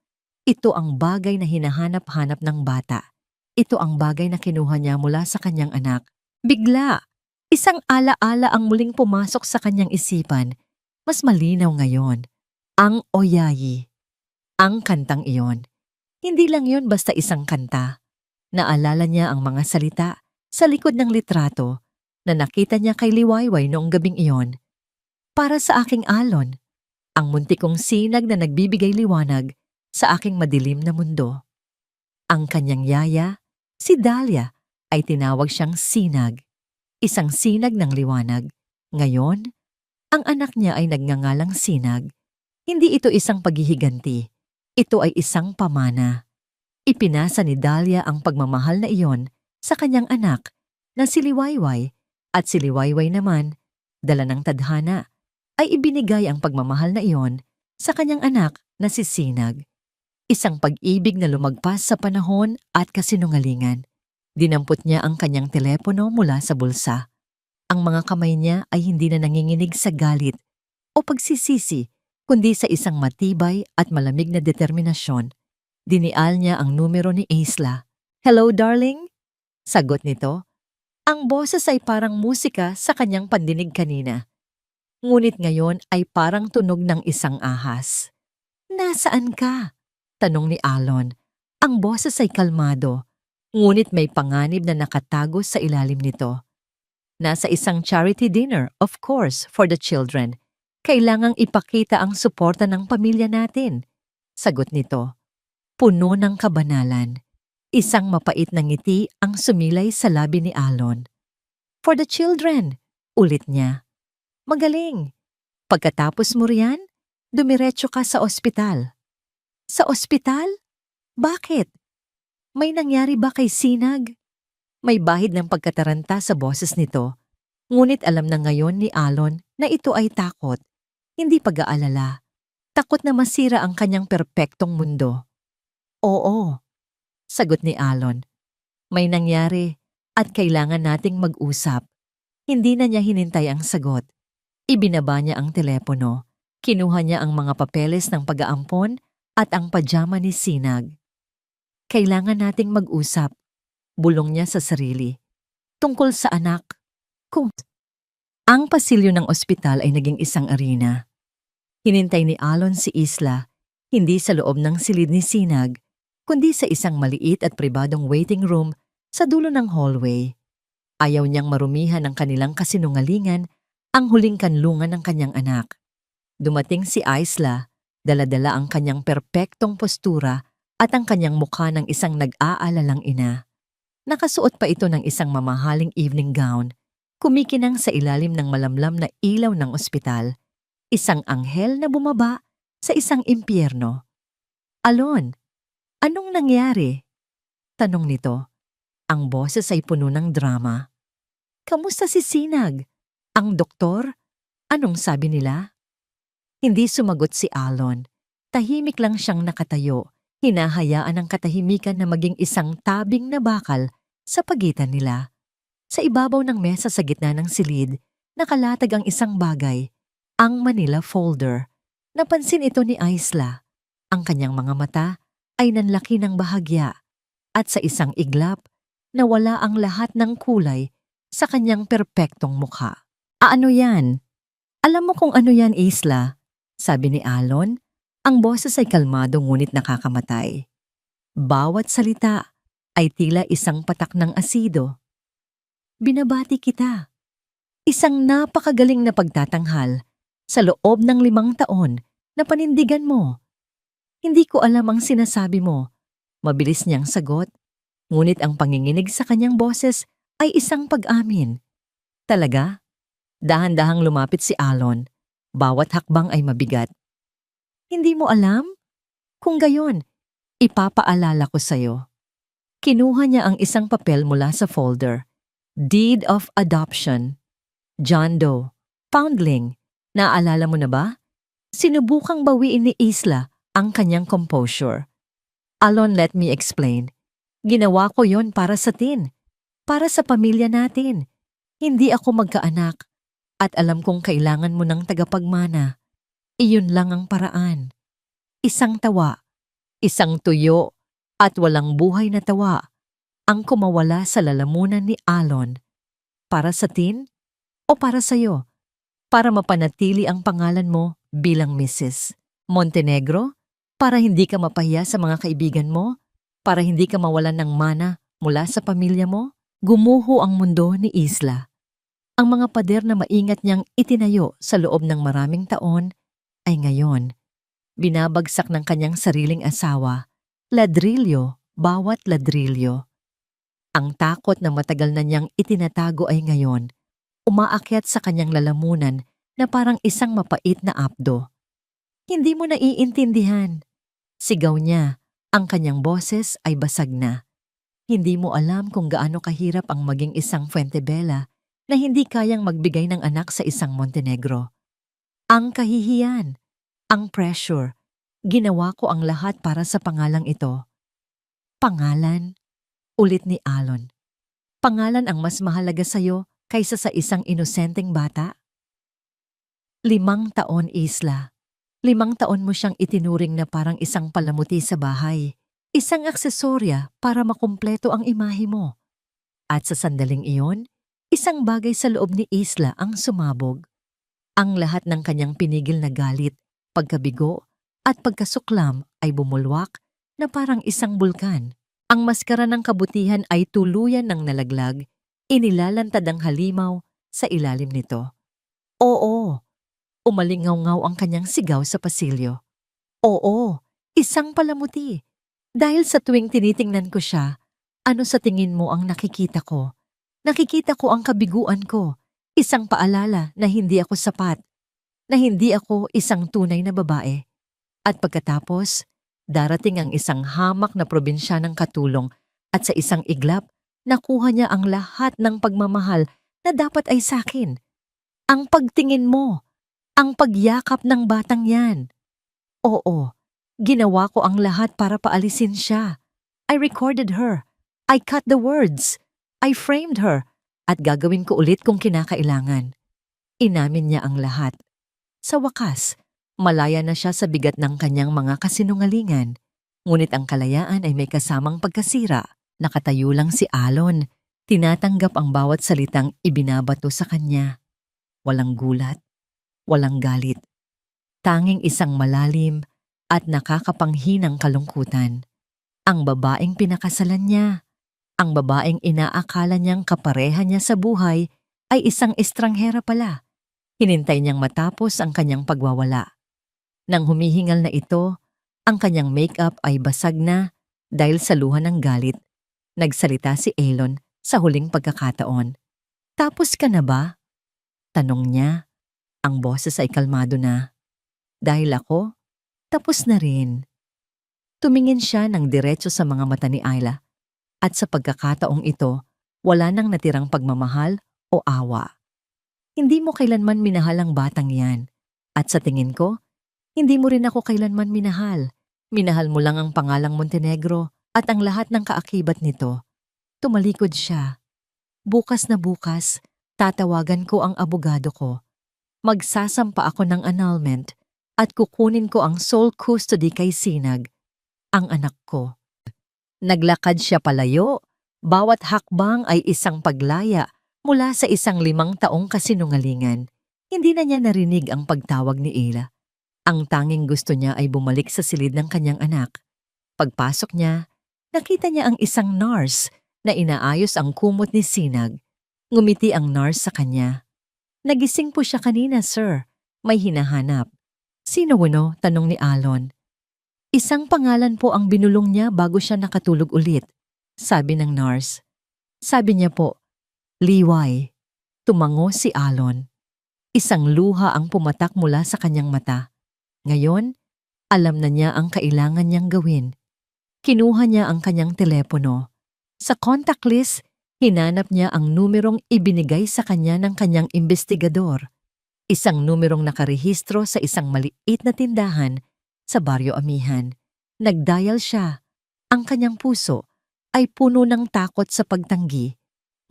Ito ang bagay na hinahanap-hanap ng bata. Ito ang bagay na kinuha niya mula sa kanyang anak. Bigla, isang ala-ala ang muling pumasok sa kanyang isipan. Mas malinaw ngayon. Ang Oyayi. Ang kantang iyon. Hindi lang yun basta isang kanta. Naalala niya ang mga salita sa likod ng litrato na nakita niya kay Liwayway noong gabing iyon. Para sa aking alon, ang muntikong sinag na nagbibigay liwanag sa aking madilim na mundo. Ang kanyang yaya, si Dahlia, ay tinawag siyang Sinag, isang sinag ng liwanag. Ngayon, ang anak niya ay nagngangalang Sinag. Hindi ito isang paghihiganti, ito ay isang pamana. Ipinasa ni Dahlia ang pagmamahal na iyon sa kanyang anak na si Liwayway, at si Liwayway naman, dala ng tadhana, ay ibinigay ang pagmamahal na iyon sa kanyang anak na si Sinag. Isang pag-ibig na lumagpas sa panahon at kasinungalingan. Dinampot niya ang kanyang telepono mula sa bulsa. Ang mga kamay niya ay hindi na nanginginig sa galit o pagsisisi, kundi sa isang matibay at malamig na determinasyon. Dinial niya ang numero ni Isla. "Hello, darling?" Sagot nito. Ang boses ay parang musika sa kanyang pandinig kanina. Ngunit ngayon ay parang tunog ng isang ahas. "Nasaan ka?" tanong ni Alon. Ang boses ay kalmado, ngunit may panganib na nakatago sa ilalim nito. "Nasa isang charity dinner, of course, for the children. Kailangang ipakita ang suporta ng pamilya natin." Sagot nito. Puno ng kabanalan. Isang mapait na ngiti ang sumilay sa labi ni Alon. "For the children," ulit niya. "Magaling. Pagkatapos mo riyan, dumiretso ka sa ospital." "Sa ospital? Bakit? May nangyari ba kay Sinag?" May bahid ng pagkataranta sa boses nito. Ngunit alam na ngayon ni Alon na ito ay takot, hindi pag-aalala. Takot na masira ang kanyang perpektong mundo. "Oo," sagot ni Alon. "May nangyari at kailangan nating mag-usap." Hindi na niya hinintay ang sagot. Ibinaba niya ang telepono. Kinuha niya ang mga papeles ng pag-aampon at ang pajama ni Sinag. "Kailangan nating mag-usap," bulong niya sa sarili. "Tungkol sa anak." Ang pasilyo ng ospital ay naging isang arena. Hinintay ni Alon si Isla, hindi sa loob ng silid ni Sinag, kundi sa isang maliit at pribadong waiting room sa dulo ng hallway. Ayaw niyang marumihan ng kanilang kasinungalingan ang huling kanlungan ng kanyang anak. Dumating si Isla, dala-dala ang kanyang perpektong postura at ang kanyang mukha ng isang nag-aalalang ina. Nakasuot pa ito ng isang mamahaling evening gown, kumikinang sa ilalim ng malamlam na ilaw ng ospital. Isang anghel na bumaba sa isang impyerno. Alon, anong nangyari? Tanong nito. Ang boses ay puno ng drama. Kamusta si Sinag? Ang doktor? Anong sabi nila? Hindi sumagot si Alon. Tahimik lang siyang nakatayo. Hinahayaan ang katahimikan na maging isang tabing na bakal sa pagitan nila. Sa ibabaw ng mesa sa gitna ng silid, nakalatag ang isang bagay, ang Manila folder. Napansin ito ni Isla. Ang kanyang mga mata ay nanlaki ng bahagya at sa isang iglap, nawala ang lahat ng kulay sa kanyang perpektong mukha. Ano yan? Alam mo kung ano yan, Isla? Sabi ni Alon. Ang boses ay kalmado ngunit nakakamatay. Bawat salita ay tila isang patak ng asido. Binabati kita. Isang napakagaling na pagtatanghal sa loob ng 5 taon na panindigan mo. Hindi ko alam ang sinasabi mo. Mabilis niyang sagot, ngunit ang panginginig sa kanyang boses ay isang pag-amin. Talaga? Dahan-dahang lumapit si Alon. Bawat hakbang ay mabigat. Hindi mo alam? Kung gayon, ipapaalala ko sa'yo. Kinuha niya ang isang papel mula sa folder. Deed of Adoption. John Doe. Foundling. Naaalala mo na ba? Sinubukang bawiin ni Isla ang kanyang composure. Alon, let me explain. Ginawa ko yon para sa tin. Para sa pamilya natin. Hindi ako magkaanak. At alam kong kailangan mo ng tagapagmana. Iyon lang ang paraan. Isang tawa, isang tuyo, at walang buhay na tawa ang kumawala sa lalamunan ni Alon. Para sa tin o para sa'yo? Para mapanatili ang pangalan mo bilang Mrs. Montenegro? Para hindi ka mapahiya sa mga kaibigan mo? Para hindi ka mawalan ng mana mula sa pamilya mo? Gumuho ang mundo ni Isla. Ang mga pader na maingat niyang itinayo sa loob ng maraming taon ay ngayon, binabagsak ng kanyang sariling asawa, ladrilyo, bawat ladrilyo. Ang takot na matagal na niyang itinatago ay ngayon, umaakyat sa kanyang lalamunan na parang isang mapait na apdo. Hindi mo naiintindihan. Sigaw niya, ang kanyang boses ay basag na. Hindi mo alam kung gaano kahirap ang maging isang Fuentebella na hindi kayang magbigay ng anak sa isang Montenegro. Ang kahihiyan, ang pressure, ginawa ko ang lahat para sa pangalang ito. Pangalan? Ulit ni Alon. Pangalan ang mas mahalaga sa'yo kaysa sa isang inosenteng bata? 5 taon, Isla. 5 taon mo siyang itinuring na parang isang palamuti sa bahay. Isang aksesorya para makumpleto ang imahe mo. At sa sandaling iyon, isang bagay sa loob ni Isla ang sumabog. Ang lahat ng kanyang pinigil na galit, pagkabigo, at pagkasuklam ay bumulwak na parang isang bulkan. Ang maskara ng kabutihan ay tuluyan ng nalaglag, inilalantad ang halimaw sa ilalim nito. Oo, umalingaw-ngaw ang kanyang sigaw sa pasilyo. Oo, isang palamuti. Dahil sa tuwing tinitingnan ko siya, ano sa tingin mo ang nakikita ko? Nakikita ko ang kabiguan ko. Isang paalala na hindi ako sapat, na hindi ako isang tunay na babae. At pagkatapos, darating ang isang hamak na probinsya ng katulong at sa isang iglap, nakuha niya ang lahat ng pagmamahal na dapat ay sakin. Ang pagtingin mo, ang pagyakap ng batang yan. Oo, ginawa ko ang lahat para paalisin siya. I recorded her. I cut the words. I framed her. At gagawin ko ulit kung kinakailangan. Inamin niya ang lahat. Sa wakas, malaya na siya sa bigat ng kanyang mga kasinungalingan. Ngunit ang kalayaan ay may kasamang pagkasira. Nakatayo lang si Alon. Tinatanggap ang bawat salitang ibinabato sa kanya. Walang gulat, walang galit. Tanging isang malalim at nakakapanghinang kalungkutan. Ang babaeng pinakasalan niya. Ang babaeng inaakala niyang kapareha niya sa buhay ay isang estranghera pala. Hinintay niyang matapos ang kanyang pagwawala. Nang humihingal na ito, ang kanyang make-up ay basag na dahil sa luha ng galit. Nagsalita si Elon sa huling pagkakataon. Tapos ka na ba? Tanong niya. Ang boses ay kalmado na. Dahil ako, tapos na rin. Tumingin siya ng diretso sa mga mata ni Ayla at sa pagkakataong ito, wala nang natirang pagmamahal o awa. Hindi mo kailanman minahal ang batang yan. At sa tingin ko, hindi mo rin ako kailanman minahal. Minahal mo lang ang pangalang Montenegro at ang lahat ng kaakibat nito. Tumalikod siya. Bukas na bukas, tatawagan ko ang abogado ko. Magsasampa ako ng annulment at kukunin ko ang sole custody kay Sinag, ang anak ko. Naglakad siya palayo. Bawat hakbang ay isang paglaya mula sa isang 5 taong kasinungalingan. Hindi na niya narinig ang pagtawag ni Ila. Ang tanging gusto niya ay bumalik sa silid ng kanyang anak. Pagpasok niya, nakita niya ang isang nurse na inaayos ang kumot ni Sinag. Ngumiti ang nurse sa kanya. Nagising po siya kanina, sir. May hinahanap. Sino no? Tanong ni Alon. Isang pangalan po ang binulong niya bago siya nakatulog ulit, sabi ng nurse. Sabi niya po, Liway. Tumango si Alon. Isang luha ang pumatak mula sa kanyang mata. Ngayon, alam na niya ang kailangan niyang gawin. Kinuha niya ang kanyang telepono. Sa contact list, hinanap niya ang numerong ibinigay sa kanya ng kanyang investigador. Isang numerong nakarehistro sa isang maliit na tindahan sa Baryo Amihan. Nagdial siya. Ang kanyang puso ay puno ng takot sa pagtanggi,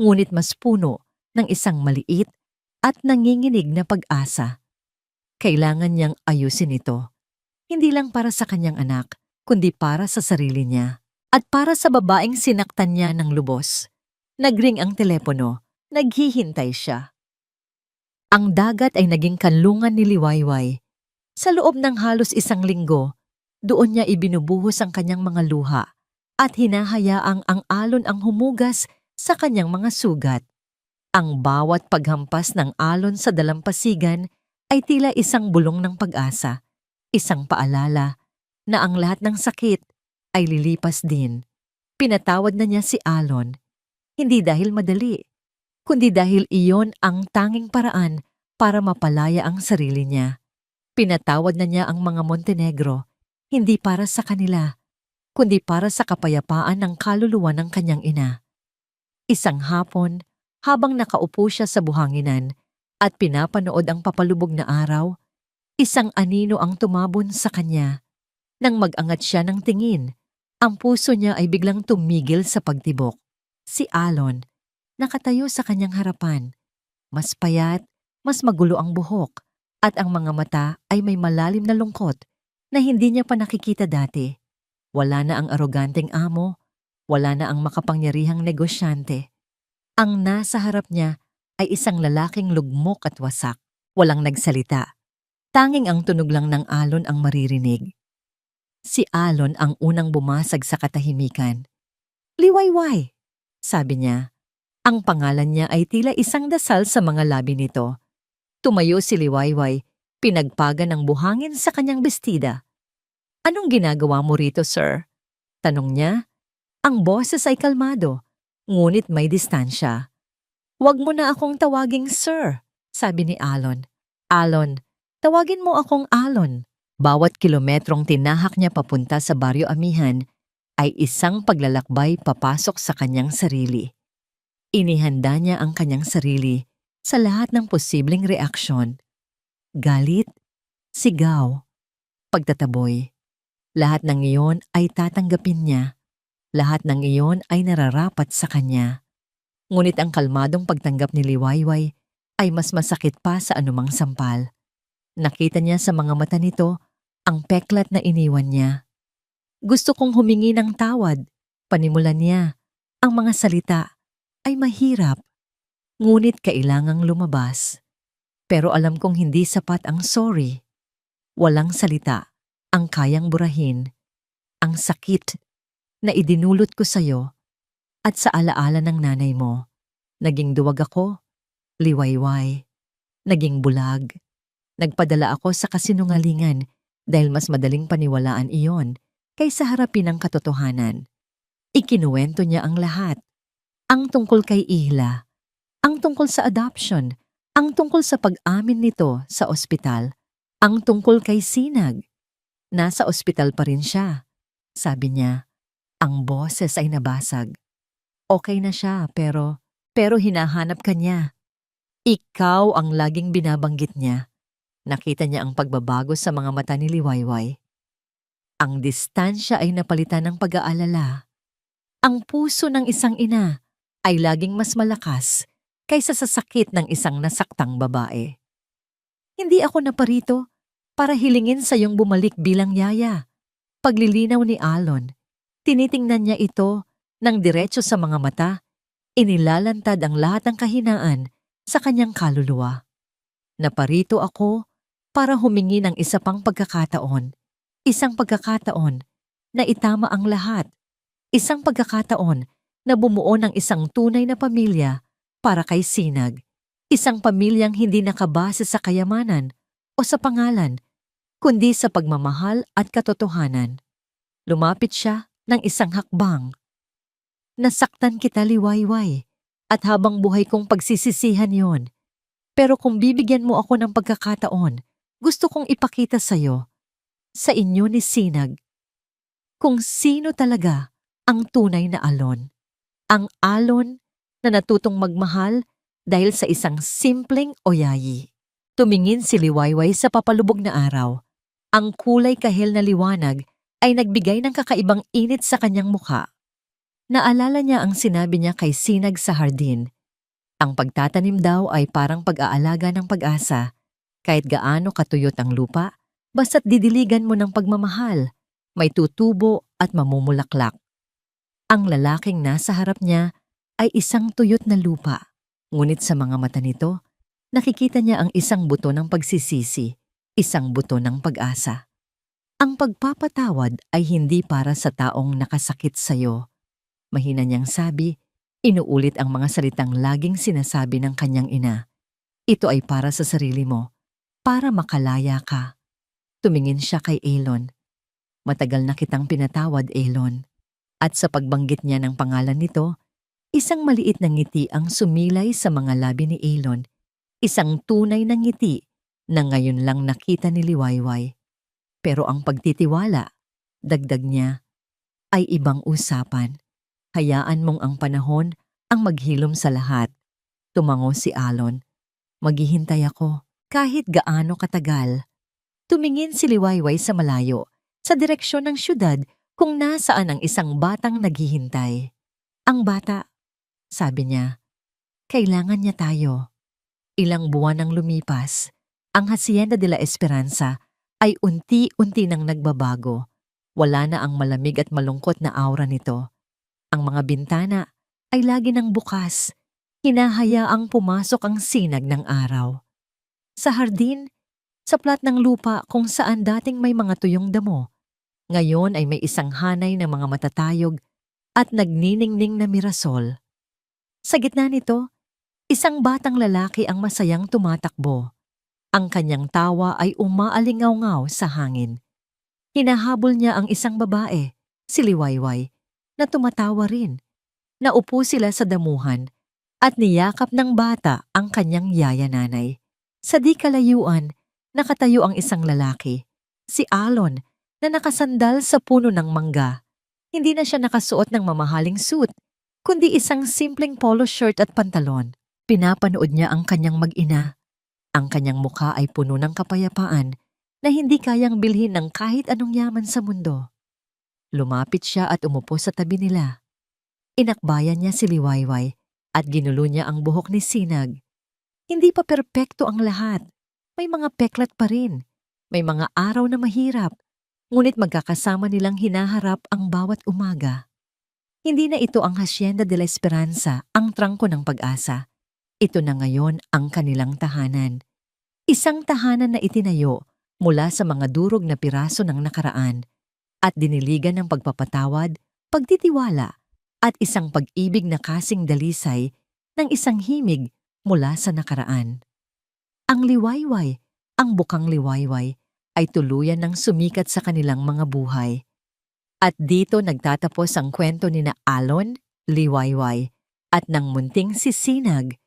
ngunit mas puno ng isang maliit at nanginginig na pag-asa. Kailangan niyang ayusin ito. Hindi lang para sa kanyang anak, kundi para sa sarili niya. At para sa babaeng sinaktan niya ng lubos. Nagring ang telepono. Naghihintay siya. Ang dagat ay naging kanlungan ni Liwayway. Sa loob ng halos 1 linggo, doon niya ibinubuhos ang kanyang mga luha at hinahayaang ang alon ang humugas sa kanyang mga sugat. Ang bawat paghampas ng alon sa dalampasigan ay tila isang bulong ng pag-asa, isang paalala na ang lahat ng sakit ay lilipas din. Pinatawad na niya si Alon, hindi dahil madali, kundi dahil iyon ang tanging paraan para mapalaya ang sarili niya. Pinatawad na niya ang mga Montenegro, hindi para sa kanila, kundi para sa kapayapaan ng kaluluwa ng kanyang ina. Isang hapon, habang nakaupo siya sa buhanginan at pinapanood ang papalubog na araw, isang anino ang tumabon sa kanya. Nang mag-angat siya ng tingin, ang puso niya ay biglang tumigil sa pagtibok. Si Alon, nakatayo sa kanyang harapan. Mas payat, mas magulo ang buhok, at ang mga mata ay may malalim na lungkot na hindi niya pa nakikita dati. Wala na ang aroganteng amo, wala na ang makapangyarihang negosyante. Ang nasa harap niya ay isang lalaking lugmok at wasak, walang nagsalita. Tanging ang tunog lang ng alon ang maririnig. Si Alon ang unang bumasag sa katahimikan. Liwayway, sabi niya. Ang pangalan niya ay tila isang dasal sa mga labi nito. Tumayo si Liwayway, pinagpagan ng buhangin sa kanyang bestida. Anong ginagawa mo rito, sir? Tanong niya. Ang boses ay kalmado, ngunit may distansya. Huwag mo na akong tawaging sir, sabi ni Alon. Alon, tawagin mo akong Alon. Bawat kilometrong tinahak niya papunta sa Baryo Amihan ay isang paglalakbay papasok sa kanyang sarili. Inihanda niya ang kanyang sarili sa lahat ng posibleng reaksyon. Galit, sigaw, pagtataboy. Lahat ng iyon ay tatanggapin niya. Lahat ng iyon ay nararapat sa kanya. Ngunit ang kalmadong pagtanggap ni Liwayway ay mas masakit pa sa anumang sampal. Nakita niya sa mga mata nito ang peklat na iniwan niya. Gusto kong humingi ng tawad, panimulan niya. Ang mga salita ay mahirap. Ngunit kailangang lumabas. Pero alam kong hindi sapat ang sorry. Walang salita ang kayang burahin ang sakit na idinulot ko sa'yo at sa alaala ng nanay mo. Naging duwag ako, liwayway, naging bulag. Nagpadala ako sa kasinungalingan dahil mas madaling paniwalaan iyon kaysa harapin ang katotohanan. Ikinuwento niya ang lahat. Ang tungkol kay Ila, ang tungkol sa adoption, Ang tungkol sa pag-amin nito sa ospital, ang tungkol kay Sinag. Nasa ospital pa rin siya. Sabi niya, ang boses ay nabasag. Okay na siya pero hinahanap ka niya. Ikaw ang laging binabanggit niya. Nakita niya ang pagbabago sa mga mata ni Liwayway. Ang distansya ay napalitan ng pag-aalala. Ang puso ng isang ina ay laging mas malakas kaysa sa sakit ng isang nasaktang babae. Hindi ako naparito para hilingin sa iyong bumalik bilang yaya. Paglilinaw ni Alon, tinitingnan niya ito ng diretso sa mga mata, inilalantad ang lahat ng kahinaan sa kanyang kaluluwa. Naparito ako para humingi ng isa pang pagkakataon. Isang pagkakataon na itama ang lahat. Isang pagkakataon na bumuo ng isang tunay na pamilya para kay Sinag. Isang pamilyang hindi nakabase sa kayamanan o sa pangalan, kundi sa pagmamahal at katotohanan. Lumapit siya ng isang hakbang. Nasaktan kita, Liwayway, at habang buhay kong pagsisisihan yon. Pero kung bibigyan mo ako ng pagkakataon, gusto kong ipakita sa inyo ni Sinag, kung sino talaga ang tunay na Alon. Ang Alon na natutong magmahal dahil sa isang simpleng oyayi. Tumingin si Liwayway sa papalubog na araw. Ang kulay kahel na liwanag ay nagbigay ng kakaibang init sa kanyang mukha. Naalala niya ang sinabi niya kay Sinag sa hardin. Ang pagtatanim daw ay parang pag-aalaga ng pag-asa. Kahit gaano katuyot ang lupa, basta't didiligan mo ng pagmamahal, may tutubo at mamumulaklak. Ang lalaking nasa harap niya ay isang tuyot na lupa. Ngunit sa mga mata nito, nakikita niya ang isang buto ng pagsisisi, isang buto ng pag-asa. Ang pagpapatawad ay hindi para sa taong nakasakit sa'yo. Mahina niyang sabi, inuulit ang mga salitang laging sinasabi ng kanyang ina. Ito ay para sa sarili mo, para makalaya ka. Tumingin siya kay Elon. Matagal na kitang pinatawad, Elon. At sa pagbanggit niya ng pangalan nito, isang maliit na ngiti ang sumilay sa mga labi ni Elon. Isang tunay na ngiti na ngayon lang nakita ni Liwayway. Pero ang pagtitiwala, dagdag niya, ay ibang usapan. Hayaan mong ang panahon ang maghilom sa lahat. Tumango si Alon. Maghihintay ako kahit gaano katagal. Tumingin si Liwayway sa malayo, sa direksyon ng syudad kung nasaan ang isang batang naghihintay. Ang bata, sabi niya, kailangan niya tayo. Ilang buwan nang lumipas, ang Hacienda de la Esperanza ay unti-unti nang nagbabago. Wala na ang malamig at malungkot na aura nito. Ang mga bintana ay lagi nang bukas. Hinahayaang pumasok ang sinag ng araw. Sa hardin, sa plat ng lupa kung saan dating may mga tuyong damo, ngayon ay may isang hanay ng mga matatayog at nagniningning na mirasol. Sa gitna nito, isang batang lalaki ang masayang tumatakbo. Ang kanyang tawa ay umaalingaw-ngaw sa hangin. Hinahabol niya ang isang babae, si Liwayway, na tumatawa rin. Naupo sila sa damuhan at niyakap ng bata ang kanyang yaya nanay. Sa di kalayuan, nakatayo ang isang lalaki, si Alon, na nakasandal sa puno ng mangga. Hindi na siya nakasuot ng mamahaling suit, kundi isang simpleng polo shirt at pantalon. Pinapanood niya ang kanyang mag-ina. Ang kanyang mukha ay puno ng kapayapaan na hindi kayang bilhin ng kahit anong yaman sa mundo. Lumapit siya at umupo sa tabi nila. Inakbayan niya si Liwayway at ginulo niya ang buhok ni Sinag. Hindi pa perpekto ang lahat. May mga peklat pa rin. May mga araw na mahirap. Ngunit magkakasama nilang hinaharap ang bawat umaga. Hindi na ito ang Hacienda de la Esperanza, ang trangko ng pag-asa. Ito na ngayon ang kanilang tahanan. Isang tahanan na itinayo mula sa mga durog na piraso ng nakaraan at diniligan ng pagpapatawad, pagtitiwala at isang pag-ibig na kasing dalisay ng isang himig mula sa nakaraan. Ang Liwayway, ang bukang Liwayway, ay tuluyan ng sumikat sa kanilang mga buhay. At dito nagtatapos ang kwento ni na Alon, Liwayway, at ng munting si Sinag,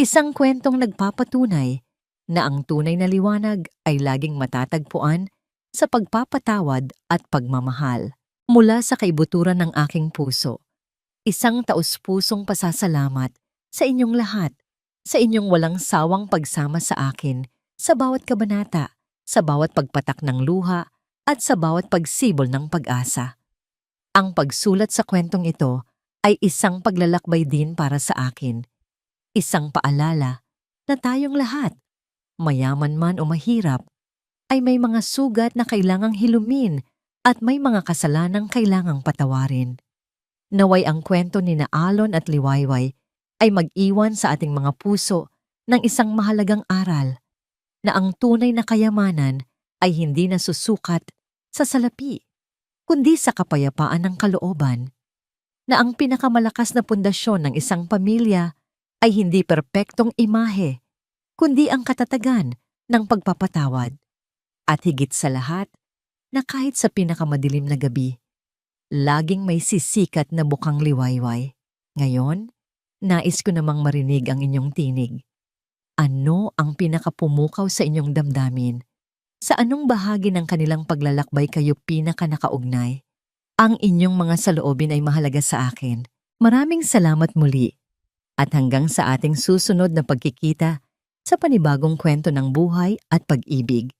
Isang kwentong nagpapatunay na ang tunay na liwanag ay laging matatagpuan sa pagpapatawad at pagmamahal. Mula sa kaibuturan ng aking puso, isang taus-pusong pasasalamat sa inyong lahat, sa inyong walang sawang pagsama sa akin, sa bawat kabanata, sa bawat pagpatak ng luha, at sa bawat pagsibol ng pag-asa. Ang pagsulat sa kwentong ito ay isang paglalakbay din para sa akin. Isang paalala na tayong lahat, mayaman man o mahirap, ay may mga sugat na kailangang hilumin at may mga kasalanang kailangang patawarin. Naway ang kwento ni na Alon at Liwayway ay mag-iwan sa ating mga puso ng isang mahalagang aral na ang tunay na kayamanan ay hindi nasusukat sa salapi, kundi sa kapayapaan ng kalooban, na ang pinakamalakas na pundasyon ng isang pamilya ay hindi perpektong imahe, kundi ang katatagan ng pagpapatawad. At higit sa lahat, na kahit sa pinakamadilim na gabi, laging may sisikat na bukang liwayway. Ngayon, nais ko namang marinig ang inyong tinig. Ano ang pinakapumukaw sa inyong damdamin? Sa anong bahagi ng kanilang paglalakbay kayo pinaka-nakaugnay? Ang inyong mga saloobin ay mahalaga sa akin. Maraming salamat muli. At hanggang sa ating susunod na pagkikita sa panibagong kwento ng buhay at pag-ibig.